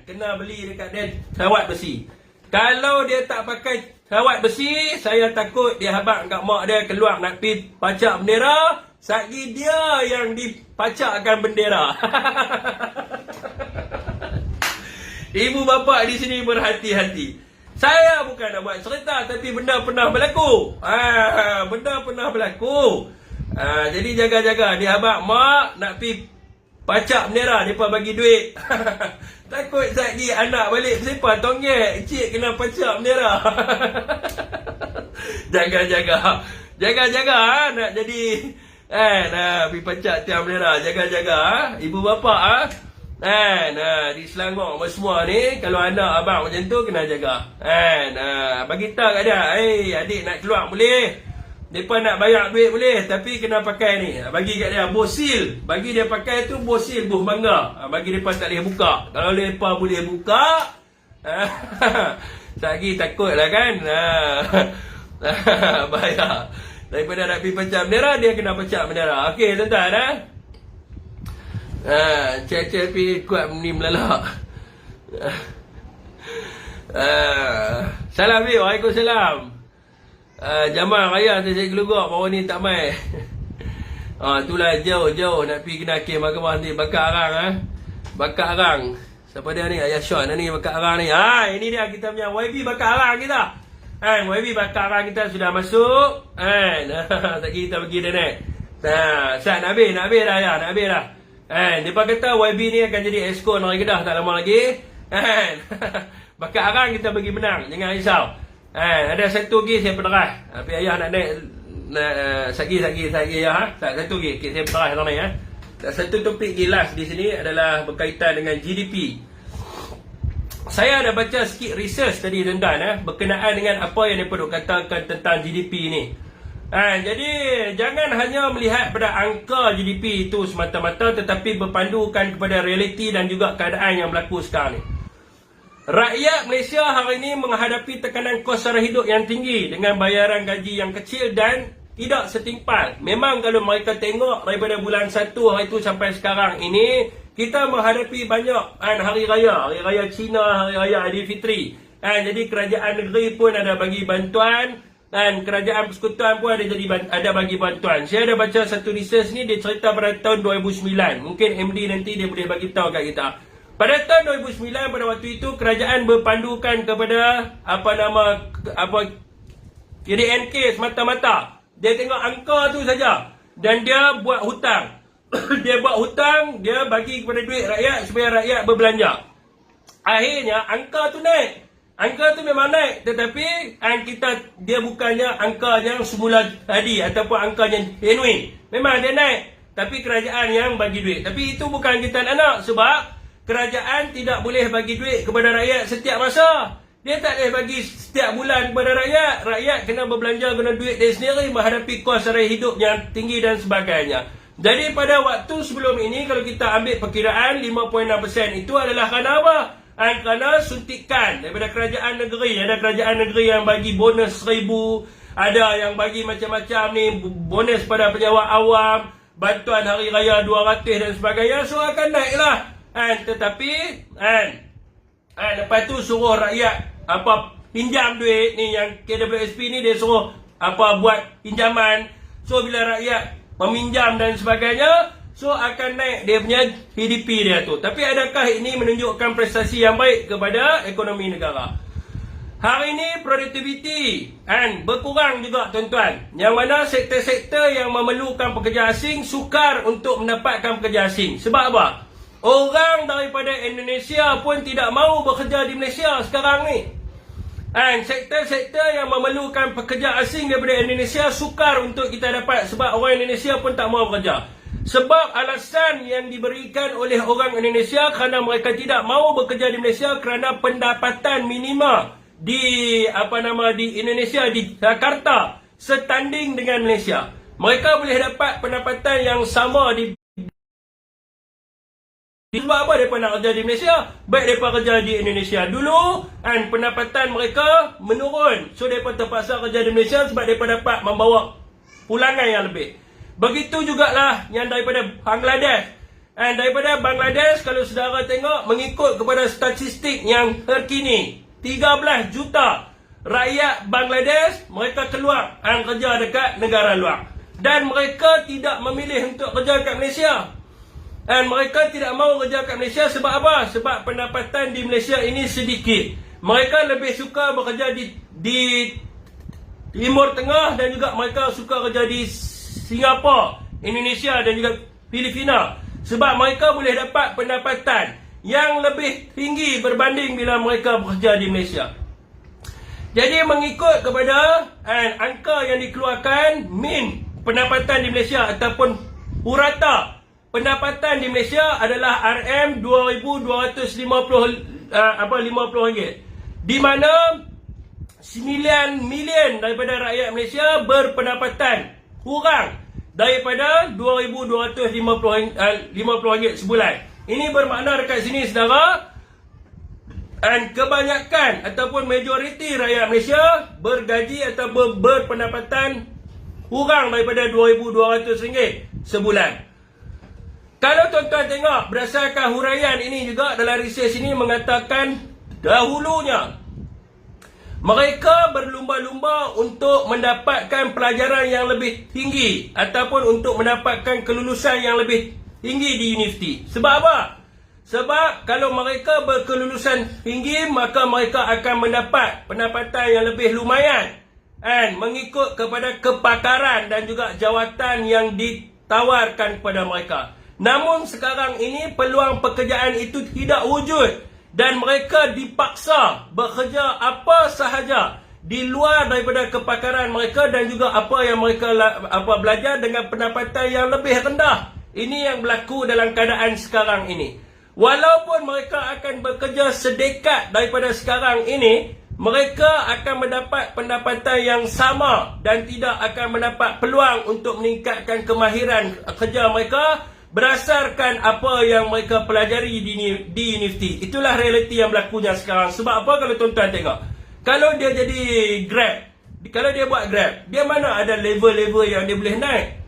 kena beli dekat dia kawat besi. Kalau dia tak pakai kawat besi, saya takut dia habaq kat mak dia keluar nak pergi pacak bendera, satgi dia yang dipacakkan bendera. Ibu bapa di sini berhati-hati. Saya bukan nak buat cerita, tapi benda pernah berlaku. Benda pernah berlaku. Jadi jaga-jaga, dia habaq mak nak pergi pacak bendera, mereka bagi duit. Takut satgi anak balik bersepah tonggek, cik kena pacak bendera. Jaga-jaga. Jaga-jaga nak jadi nak pergi pacak tiang bendera. Jaga-jaga ibu bapa di Selangor semua ni, kalau anak abang macam tu kena jaga. Bagi tahu kat dia, adik nak keluar boleh. Mereka nak bayar duit boleh, tapi kena pakai ni. Bagi kat dia bosil. Bagi dia pakai tu bosil buah mangga. Bagi mereka tak boleh buka. Kalau mereka boleh buka, lagi takut lah kan. Bayar. Daripada nak pergi pecah bendera, dia kena pecah bendera. Okey tuan-tuan. Cik-cik pergi kuat ni melalak. Salam ni, waalaikumsalam. Jamaah raya saya keluar baru ni tak mai. Itulah jauh-jauh nak pergi kena hakim mahkamah nanti. Bakar arang Bakar arang. Siapa dia ni? Ayah Sean ni bakar arang ni. Ini dia kita punya YB bakar arang kita. YB bakar arang kita sudah masuk. Tak kita pergi dah naik. Sat nak habis dah ya, nak habis dah. Mereka kata YB ni akan jadi exco Negeri Kedah tak lama lagi. Bakar arang kita bagi menang, jangan risau. Ada satu lagi saya penerah. Tapi ayah nak naik sagi ayah. Satu lagi saya penerah nak naik. Satu topik last di sini adalah berkaitan dengan GDP. Saya ada baca sikit research tadi tuan-tuan berkenaan dengan apa yang mereka katakan tentang GDP ni. Jadi jangan hanya melihat pada angka GDP itu semata-mata, tetapi berpandukan kepada realiti dan juga keadaan yang berlaku sekarang ni. Rakyat Malaysia hari ini menghadapi tekanan kos sara hidup yang tinggi dengan bayaran gaji yang kecil dan tidak setimpal. Memang kalau mereka tengok daripada bulan 1 hari itu sampai sekarang ini, kita menghadapi banyak hari raya Cina, hari raya Aidilfitri. Jadi kerajaan negeri pun ada bagi bantuan dan kerajaan persekutuan pun ada bagi bantuan. Saya ada baca satu research ni, dia cerita pada tahun 2009. Mungkin MD nanti dia boleh bagi tahu kat kita. Pada tahun 2009, pada waktu itu kerajaan berpandukan kepada KDNK semata-mata. Dia tengok angka tu saja dan dia buat hutang. Dia buat hutang, dia bagi kepada duit rakyat supaya rakyat berbelanja. Akhirnya angka tu naik. Angka tu memang naik, tetapi dia bukannya angka yang semula tadi ataupun angka yang genuine. Memang dia naik, tapi kerajaan yang bagi duit. Tapi itu bukan kita nak, sebab kerajaan tidak boleh bagi duit kepada rakyat setiap masa. Dia tak boleh bagi setiap bulan kepada rakyat. Rakyat kena berbelanja guna duit dia sendiri menghadapi kos sara hidup yang tinggi dan sebagainya. Jadi pada waktu sebelum ini, kalau kita ambil perkiraan 5.6% itu adalah kerana apa? Kerana suntikan daripada kerajaan negeri. Ada kerajaan negeri yang bagi bonus 1,000, ada yang bagi macam-macam ni, bonus pada pejabat awam, bantuan hari raya 200 dan sebagainya. So akan naiklah. Tetapi lepas tu suruh rakyat pinjam duit ni, yang KWSP ni dia suruh buat pinjaman. So bila rakyat meminjam dan sebagainya, so akan naik dia punya PDP dia tu. Tapi adakah ini menunjukkan prestasi yang baik kepada ekonomi negara? Hari ini produktiviti berkurang juga, tuan-tuan. Yang mana sektor-sektor yang memerlukan pekerja asing sukar untuk mendapatkan pekerja asing. Sebab apa? Orang daripada Indonesia pun tidak mahu bekerja di Malaysia sekarang ni. Sektor-sektor yang memerlukan pekerja asing daripada Indonesia sukar untuk kita dapat, sebab orang Indonesia pun tak mahu bekerja. Sebab alasan yang diberikan oleh orang Indonesia kerana mereka tidak mahu bekerja di Malaysia kerana pendapatan minima di Indonesia, di Jakarta, setanding dengan Malaysia. Mereka boleh dapat pendapatan yang sama di sebab apa mereka nak kerja di Malaysia? Baik mereka kerja di Indonesia dulu, pendapatan mereka menurun. So mereka terpaksa kerja di Malaysia sebab mereka dapat membawa pulangan yang lebih. Begitu jugalah yang daripada Bangladesh. Daripada Bangladesh, kalau saudara tengok, mengikut kepada statistik yang terkini, 13 juta rakyat Bangladesh mereka keluar kerja dekat negara luar. Dan mereka tidak memilih untuk kerja dekat Malaysia. Mereka tidak mahu kerja kat Malaysia sebab apa? Sebab pendapatan di Malaysia ini sedikit. Mereka lebih suka bekerja di Timur Tengah, dan juga mereka suka kerja di Singapura, Indonesia dan juga Filipina. Sebab mereka boleh dapat pendapatan yang lebih tinggi berbanding bila mereka bekerja di Malaysia. Jadi mengikut kepada angka yang dikeluarkan min pendapatan di Malaysia ataupun purata pendapatan di Malaysia adalah RM2,250 ringgit. Di mana 9 million daripada rakyat Malaysia berpendapatan kurang daripada RM2,250 sebulan. Ini bermakna dekat sini, saudara, kebanyakan ataupun majoriti rakyat Malaysia bergaji atau berpendapatan kurang daripada RM2,200 sebulan. Kalau tuan-tuan tengok, berdasarkan huraian ini juga dalam research ini mengatakan dahulunya mereka berlumba-lumba untuk mendapatkan pelajaran yang lebih tinggi ataupun untuk mendapatkan kelulusan yang lebih tinggi di universiti. Sebab apa? Sebab kalau mereka berkelulusan tinggi, maka mereka akan mendapat pendapatan yang lebih lumayan mengikut kepada kepakaran dan juga jawatan yang ditawarkan kepada mereka. Namun sekarang ini peluang pekerjaan itu tidak wujud dan mereka dipaksa bekerja apa sahaja di luar daripada kepakaran mereka dan juga apa yang mereka belajar dengan pendapatan yang lebih rendah. Ini yang berlaku dalam keadaan sekarang ini. Walaupun mereka akan bekerja sedekat daripada sekarang ini, mereka akan mendapat pendapatan yang sama dan tidak akan mendapat peluang untuk meningkatkan kemahiran kerja mereka berdasarkan apa yang mereka pelajari di universiti. Itulah realiti yang berlakunya sekarang. Sebab apa kalau tuan-tuan tengok? Kalau dia jadi Grab, kalau dia buat Grab, dia mana ada level-level yang dia boleh naik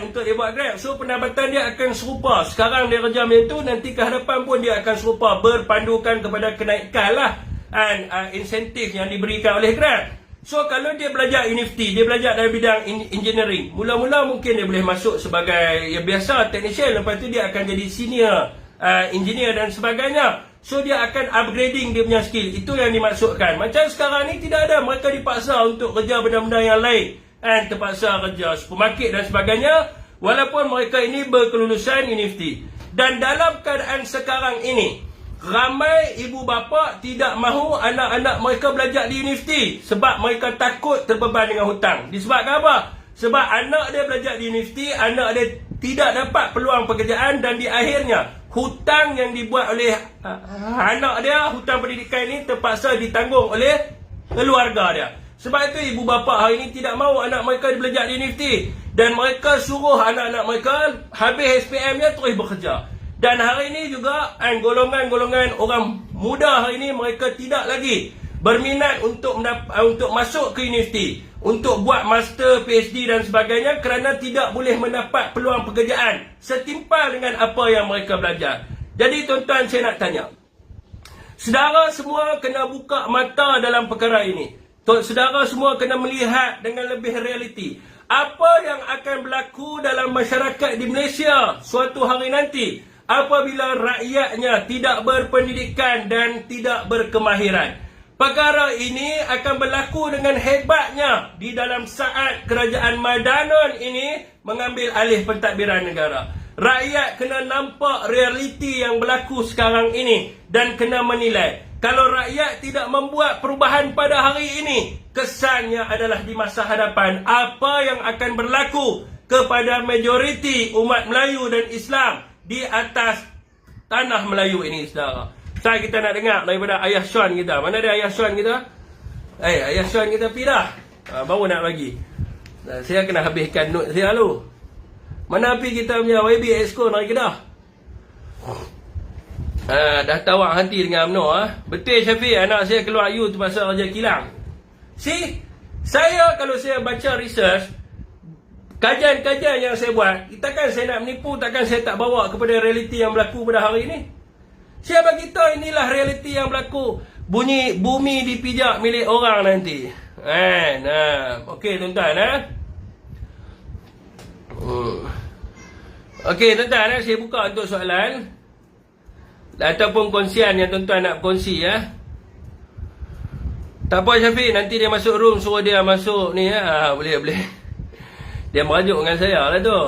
untuk dia buat Grab. So pendapatan dia akan serupa. Sekarang dia kerja macam tu, nanti ke hadapan pun dia akan serupa, berpandukan kepada kenaikan lah insentif yang diberikan oleh Grab. So kalau dia belajar universiti, dia belajar dalam bidang engineering, mula-mula mungkin dia boleh masuk sebagai yang biasa technician, lepas tu dia akan jadi senior engineer dan sebagainya. So dia akan upgrading dia punya skill. Itu yang dimaksudkan. Macam sekarang ni tidak ada, mereka dipaksa untuk kerja benda-benda yang lain, terpaksa kerja supermarket dan sebagainya, walaupun mereka ini berkelulusan universiti. Dan dalam keadaan sekarang ini, ramai ibu bapa tidak mahu anak-anak mereka belajar di universiti sebab mereka takut terbeban dengan hutang. Disebabkan apa? Sebab anak dia belajar di universiti, anak dia tidak dapat peluang pekerjaan, dan di akhirnya hutang yang dibuat oleh anak dia, hutang pendidikan ini terpaksa ditanggung oleh keluarga dia. Sebab itu ibu bapa hari ini tidak mahu anak mereka belajar di universiti, dan mereka suruh anak-anak mereka habis SPM-nya terus bekerja. Dan hari ini juga golongan-golongan orang muda hari ini mereka tidak lagi berminat untuk masuk ke universiti, untuk buat master, PhD dan sebagainya, kerana tidak boleh mendapat peluang pekerjaan setimpal dengan apa yang mereka belajar. Jadi tuan-tuan, saya nak tanya, saudara semua kena buka mata dalam perkara ini. Saudara semua kena melihat dengan lebih realiti apa yang akan berlaku dalam masyarakat di Malaysia suatu hari nanti apabila rakyatnya tidak berpendidikan dan tidak berkemahiran. Perkara ini akan berlaku dengan hebatnya di dalam saat kerajaan Madanon ini mengambil alih pentadbiran negara. Rakyat kena nampak realiti yang berlaku sekarang ini dan kena menilai. Kalau rakyat tidak membuat perubahan pada hari ini, kesannya adalah di masa hadapan apa yang akan berlaku kepada majoriti umat Melayu dan Islam di atas tanah Melayu ini, saudara. Saya kita nak dengar daripada Ayah Sean kita. Mana dia Ayah Sean kita? Ayah Sean kita pergi dah. Baru nak bagi. Saya kena habiskan note saya dulu. Mana pergi kita punya YB Exco nak Kedah? Dah tawak henti dengan UMNO. Betul Syafiq, anak saya keluar U terpaksa kerja kilang. See, saya kalau saya baca research, kajian-kajian yang saya buat, takkan saya nak menipu, takkan saya tak bawa kepada realiti yang berlaku pada hari ini. Saya bagi tahu inilah realiti yang berlaku. Bunyi bumi dipijak milik orang nanti. Okey tuan-tuan. Okey tuan-tuan, saya buka untuk soalan ataupun kongsian yang tuan-tuan nak kongsi ya. Tak apa Syafiq, nanti dia masuk room suruh dia masuk ni ya. Boleh. Dia merajuk dengan saya lah tu.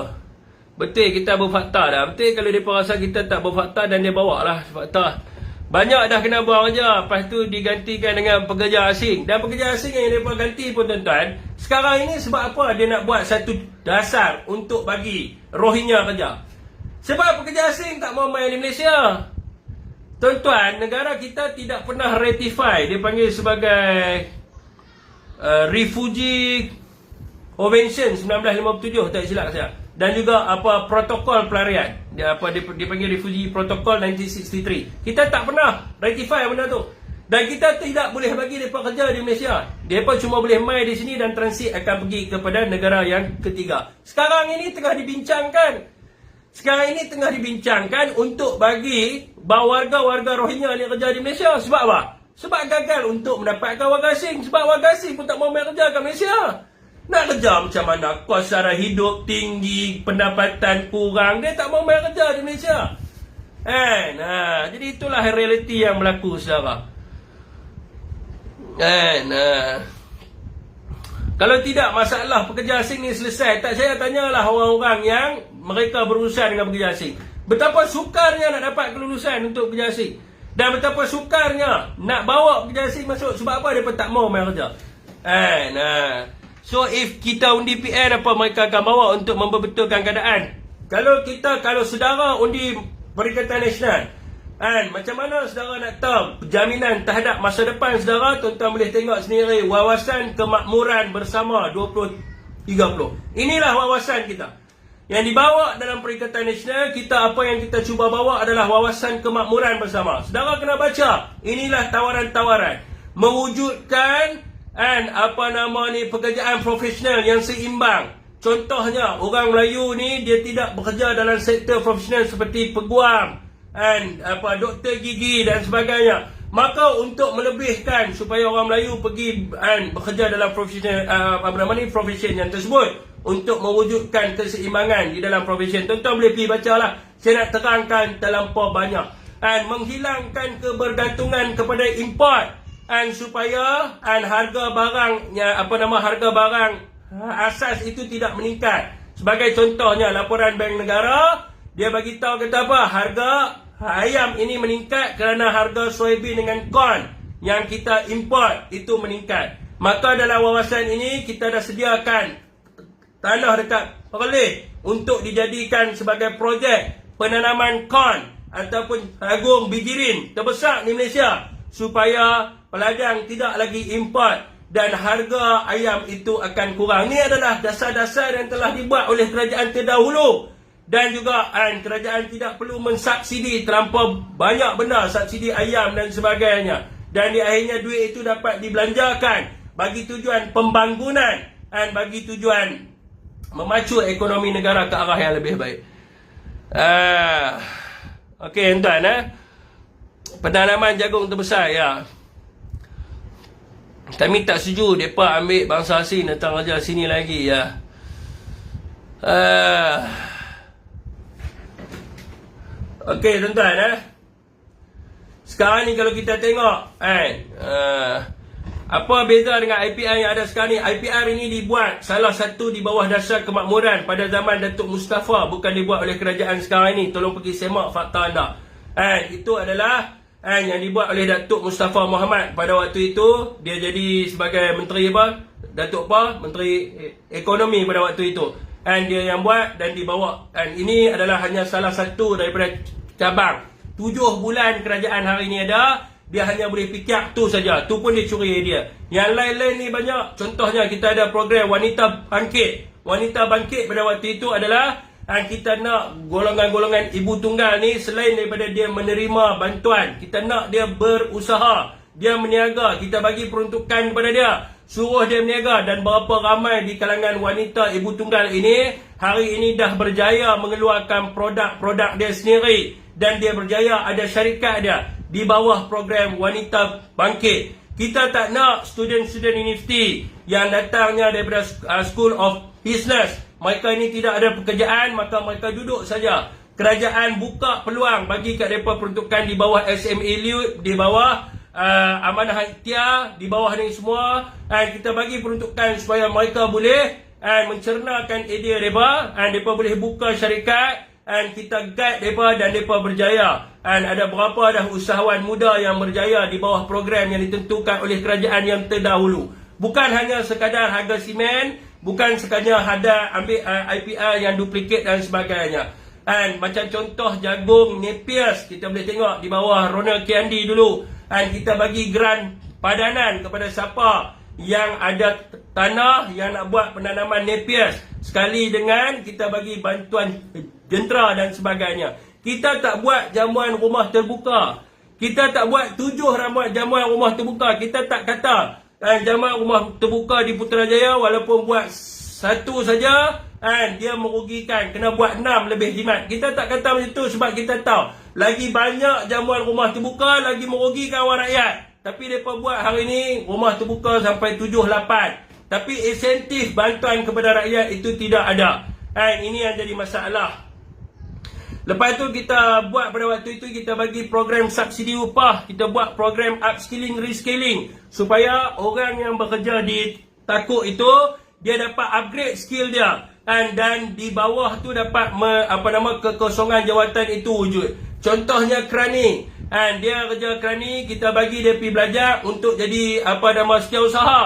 Betul kita berfakta dah. Betul kalau dia rasa kita tak berfakta dan dia bawa lah fakta. Banyak dah kena buang kerja, lepas tu digantikan dengan pekerja asing. Dan pekerja asing yang dia ganti pun tuan-tuan, sekarang ini sebab apa dia nak buat satu dasar untuk bagi Rohingya kerja? Sebab pekerja asing tak mau main di Malaysia. Tuan-tuan, negara kita tidak pernah ratify, dia panggil sebagai Refugee Convention 1957, tak silap saya. Dan juga protokol pelarian. Dia panggil Refugee Protocol 1963. Kita tak pernah ratify benda tu. Dan kita tidak boleh bagi mereka kerja di Malaysia. Mereka cuma boleh main di sini dan transit akan pergi kepada negara yang ketiga. Sekarang ini tengah dibincangkan untuk bagi warga-warga Rohingya yang kerja di Malaysia. Sebab apa? Sebab gagal untuk mendapatkan warga asing. Sebab warga asing pun tak mahu main kerja kat Malaysia. Nak kerja macam mana? Kos sara hidup tinggi, pendapatan kurang. Dia tak mahu main kerja di Malaysia. Jadi itulah realiti yang berlaku, saudara. Kalau tidak masalah pekerja asing ni selesai, tak saya tanyalah orang-orang yang mereka berurusan dengan pekerja asing. Betapa sukarnya nak dapat kelulusan untuk pekerja asing. Dan betapa sukarnya nak bawa pekerja asing masuk. Sebab apa? Mereka tak mahu main kerja. So if kita undi PN, apa mereka akan bawa untuk memperbetulkan keadaan? Kalau saudara undi Perikatan Nasional, macam mana saudara nak tahu jaminan terhadap masa depan saudara? Tuan-tuan boleh tengok sendiri Wawasan Kemakmuran Bersama 2030. Inilah wawasan kita yang dibawa dalam Perikatan Nasional. Apa yang kita cuba bawa adalah Wawasan Kemakmuran Bersama. Saudara kena baca. Inilah tawaran-tawaran mewujudkan pekerjaan profesional yang seimbang. Contohnya, orang Melayu ni dia tidak bekerja dalam sektor profesional seperti peguam, doktor gigi dan sebagainya. Maka untuk melebihkan supaya orang Melayu pergi bekerja dalam profesion yang tersebut, untuk mewujudkan keseimbangan di dalam provision. Tuan-tuan boleh pergi baca lah. Saya nak terangkan terlampau banyak. Menghilangkan kebergantungan kepada import supaya harga barangnya harga barang asas itu tidak meningkat. Sebagai contohnya laporan Bank Negara, dia bagi tahu kata apa? Harga ayam ini meningkat kerana harga soybean dengan corn yang kita import itu meningkat. Maka dalam wawasan ini kita dah sediakan tanah dekat Perlis untuk dijadikan sebagai projek penanaman corn ataupun jagung bijirin terbesar di Malaysia supaya peladang tidak lagi import dan harga ayam itu akan kurang. Ini adalah dasar-dasar yang telah dibuat oleh kerajaan terdahulu. Dan juga kerajaan tidak perlu mensubsidi terlampau banyak benda, subsidi ayam dan sebagainya. Dan di akhirnya duit itu dapat dibelanjakan bagi tujuan pembangunan dan bagi tujuan memacu ekonomi negara ke arah yang lebih baik. Okey tuan-tuan, penanaman jagung terbesar ya. Kami tak setuju mereka ambil bangsa asing datang ajar sini lagi ya. Okey tuan-tuan, sekarang ni kalau kita tengok apa beza dengan IPR yang ada sekarang ni? IPR ini dibuat salah satu di bawah dasar kemakmuran pada zaman Datuk Mustafa, bukan dibuat oleh kerajaan sekarang ni. Tolong pergi semak fakta anda. Itu adalah yang dibuat oleh Datuk Mustafa Mohamed pada waktu itu. Dia jadi sebagai menteri Menteri Ekonomi pada waktu itu. Dia yang buat dan dibawa. Ini adalah hanya salah satu daripada cabang. 7 bulan kerajaan hari ini ada, dia hanya boleh fikir tu saja. Tu pun dia curi dia. Yang lain-lain ni banyak. Contohnya kita ada program Wanita Bangkit. Wanita Bangkit pada waktu itu adalah kita nak golongan-golongan ibu tunggal ni, selain daripada dia menerima bantuan, kita nak dia berusaha, dia meniaga, kita bagi peruntukan kepada dia, suruh dia meniaga. Dan berapa ramai di kalangan wanita ibu tunggal ini hari ini dah berjaya mengeluarkan produk-produk dia sendiri, dan dia berjaya ada syarikat dia di bawah program Wanita Bangkit. Kita tak nak student-student universiti yang datangnya daripada School of Business, mereka ini tidak ada pekerjaan, maka mereka duduk saja. Kerajaan buka peluang bagi kat mereka peruntukan di bawah SMALU, di bawah Amanah Ikhtiar, di bawah ni semua. Kita bagi peruntukan supaya mereka boleh mencernakan idea mereka, mereka boleh buka syarikat, kita guide mereka dan mereka berjaya. Ada berapa dah usahawan muda yang berjaya di bawah program yang ditentukan oleh kerajaan yang terdahulu. Bukan hanya sekadar harga simen, bukan sekadar ada ambil IPR yang duplikat dan sebagainya. Macam contoh jagung Napier, kita boleh tengok di bawah Ronald Kiandi dulu. Kita bagi grant padanan kepada siapa yang ada tanah yang nak buat penanaman Napier, sekali dengan kita bagi bantuan jentera dan sebagainya. Kita tak buat jamuan rumah terbuka. Kita tak buat 7 jamuan rumah terbuka. Kita tak kata jamuan rumah terbuka di Putrajaya walaupun buat 1 saja dia merugikan, kena buat 6 lebih jimat. Kita tak kata macam tu sebab kita tahu lagi banyak jamuan rumah terbuka lagi merugikan orang rakyat. Tapi mereka buat hari ni rumah terbuka sampai 7-8. Tapi insentif bantuan kepada rakyat itu tidak ada. Ini yang jadi masalah. Lepas tu kita buat pada waktu itu, kita bagi program subsidi upah, kita buat program upskilling, reskilling, supaya orang yang bekerja di Takuk itu dia dapat upgrade skill dia, dan di bawah tu dapat kekosongan jawatan itu wujud. Contohnya krani, dia kerja krani, kita bagi dia pergi belajar untuk jadi setiausaha.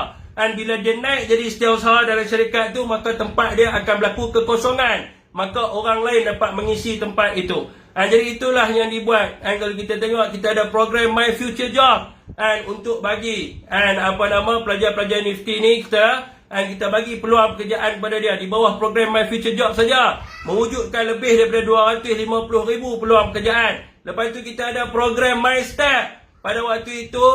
Bila dia naik jadi setiausaha dalam syarikat tu, maka tempat dia akan berlaku kekosongan, maka orang lain dapat mengisi tempat itu. Jadi itulah yang dibuat. Kalau kita tengok, kita ada program My Future Job, untuk bagi pelajar-pelajar universiti ni kita bagi peluang pekerjaan kepada dia di bawah program My Future Job saja, mewujudkan lebih daripada 250,000 peluang pekerjaan. Lepas itu kita ada program My Step. Pada waktu itu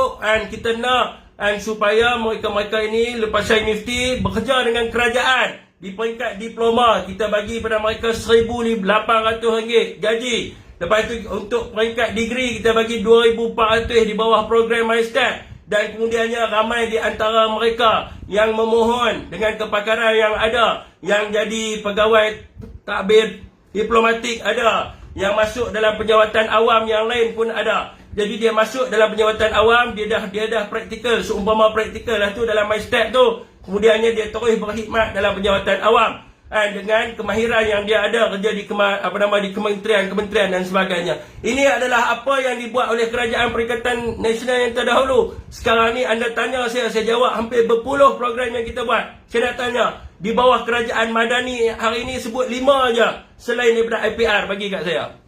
kita nak supaya mereka-mereka ini lepasan universiti bekerja dengan kerajaan. Di peringkat diploma, kita bagi pada mereka RM1,800 gaji. Lepas itu untuk peringkat degree, kita bagi RM2,400 di bawah program My Step. dan kemudiannya ramai di antara mereka yang memohon dengan kepakaran yang ada, yang jadi pegawai takbir diplomatik ada, yang masuk dalam penjawatan awam yang lain pun ada. Jadi dia masuk dalam penjawatan awam, dia dah praktikal, seumpama praktikal lah tu dalam my step tu. Kemudiannya dia terus berkhidmat dalam penjawatan awam dengan kemahiran yang dia ada kerja di di kementerian dan sebagainya. Ini adalah apa yang dibuat oleh Kerajaan Perikatan Nasional yang terdahulu. Sekarang ni anda tanya saya jawab hampir berpuluh program yang kita buat. Saya nak tanya, di bawah Kerajaan Madani hari ini sebut 5 aja selain daripada IPR, bagi kat saya.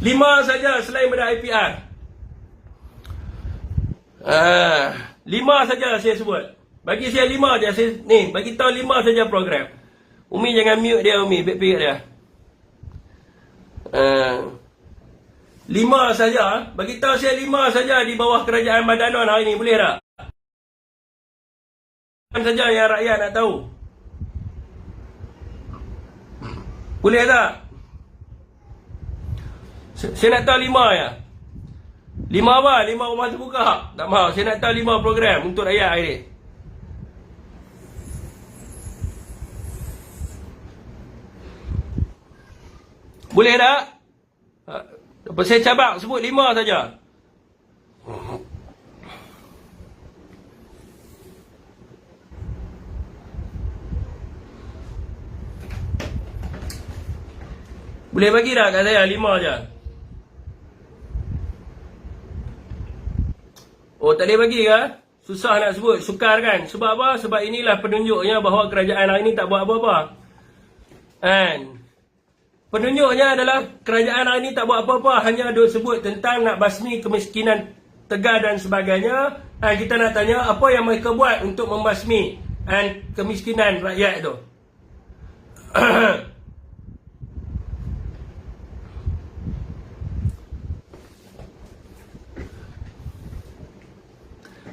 5 saja selain daripada IPR. 5 saja saya sebut. Bagi saya 5 aja. Ni, bagi tahu 5 saja program. Umi jangan mute dia, Umi. Baik-baik dia. 5 saja. Bagi tahu saya 5 saja di bawah Kerajaan Madanon hari ini. Boleh tak? Saja yang rakyat nak tahu. Boleh tak? Saya nak tahu 5 ya. 5 apa? 5 rumah terbuka. Tak mahu. Saya nak tahu 5 program untuk rakyat hari ini. Boleh tak? Lepas saya cabak sebut 5 saja. Boleh bagi tak kat saya 5 saja? Oh, tak boleh bagi ke? Susah nak sebut, sukar kan? Sebab apa? Sebab inilah penunjuknya bahawa kerajaan hari ini tak buat apa-apa. Kan? Penunjuknya adalah kerajaan hari ini tak buat apa-apa, hanya dia sebut tentang nak basmi kemiskinan Tegar dan sebagainya. Kita nak tanya apa yang mereka buat untuk membasmi kemiskinan rakyat itu.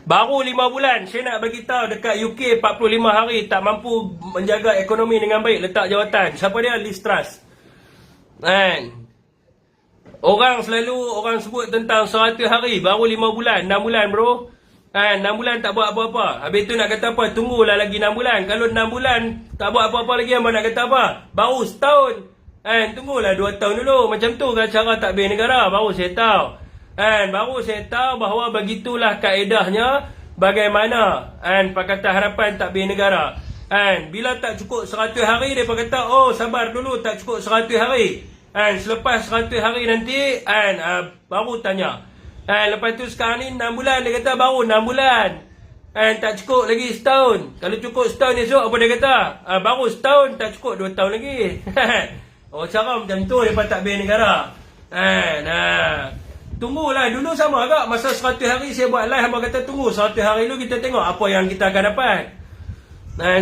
Baru 5 bulan saya nak bagi tahu dekat UK 45 hari tak mampu menjaga ekonomi dengan baik, letak jawatan. Siapa dia? Liz Truss. Orang sebut tentang 100 hari, baru 5 bulan, 6 bulan bro. 6 bulan tak buat apa-apa. Habis tu nak kata apa? Tunggulah lagi 6 bulan. Kalau 6 bulan tak buat apa-apa lagi, abang nak kata apa? Baru setahun. Tunggulah 2 tahun dulu. Macam tu kan cara takbir negara. Baru saya tahu. Baru saya tahu bahawa begitulah kaedahnya bagaimana Pakatan Harapan takbir negara. Bila tak cukup 100 hari, dia kata, oh sabar dulu, tak cukup 100 hari. Selepas 100 hari nanti, baru tanya. Lepas tu sekarang ni 6 bulan, dia kata baru 6 bulan. Tak cukup lagi setahun. Kalau cukup setahun esok, apa dia kata? Baru setahun, tak cukup 2 tahun lagi. Oh, cara macam tu daripada takbir negara. Tunggulah, dulu sama agak. Masa 100 hari saya buat live, abang kata tunggu 100 hari dulu kita tengok apa yang kita akan dapat.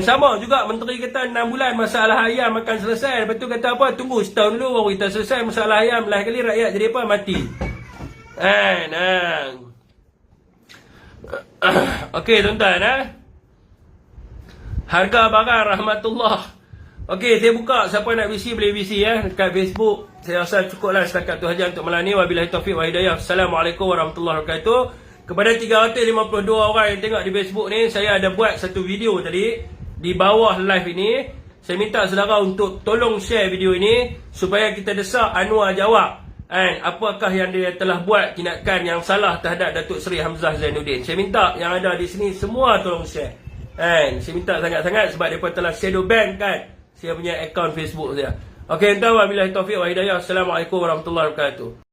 Sama juga menteri kata 6 bulan masalah ayam akan selesai. Lepas tu kata apa? Tunggu setahun dulu baru kita selesai masalah ayam. Lain kali rakyat jadi apa? Mati. Okey tuan-tuan. Harga barang rahmatullah. Okey, saya buka. Siapa nak visi boleh visi dekat Facebook. Saya rasa cukuplah setakat tu saja untuk malam ni. Wabillahi taufiq wa hidayah. Assalamualaikum warahmatullahi wabarakatuh. Kepada 352 orang yang tengok di Facebook ni, saya ada buat satu video tadi di bawah live ini. Saya minta saudara untuk tolong share video ini supaya kita desak Anwar jawab apakah yang dia telah buat tindakan yang salah terhadap Datuk Seri Hamzah Zainuddin. Saya minta yang ada di sini semua tolong share. Saya minta sangat-sangat sebab mereka telah shadow ban kan saya punya akaun Facebook saya. Okey, entah wabillahi taufiq wa hidayah. Assalamualaikum warahmatullahi wabarakatuh.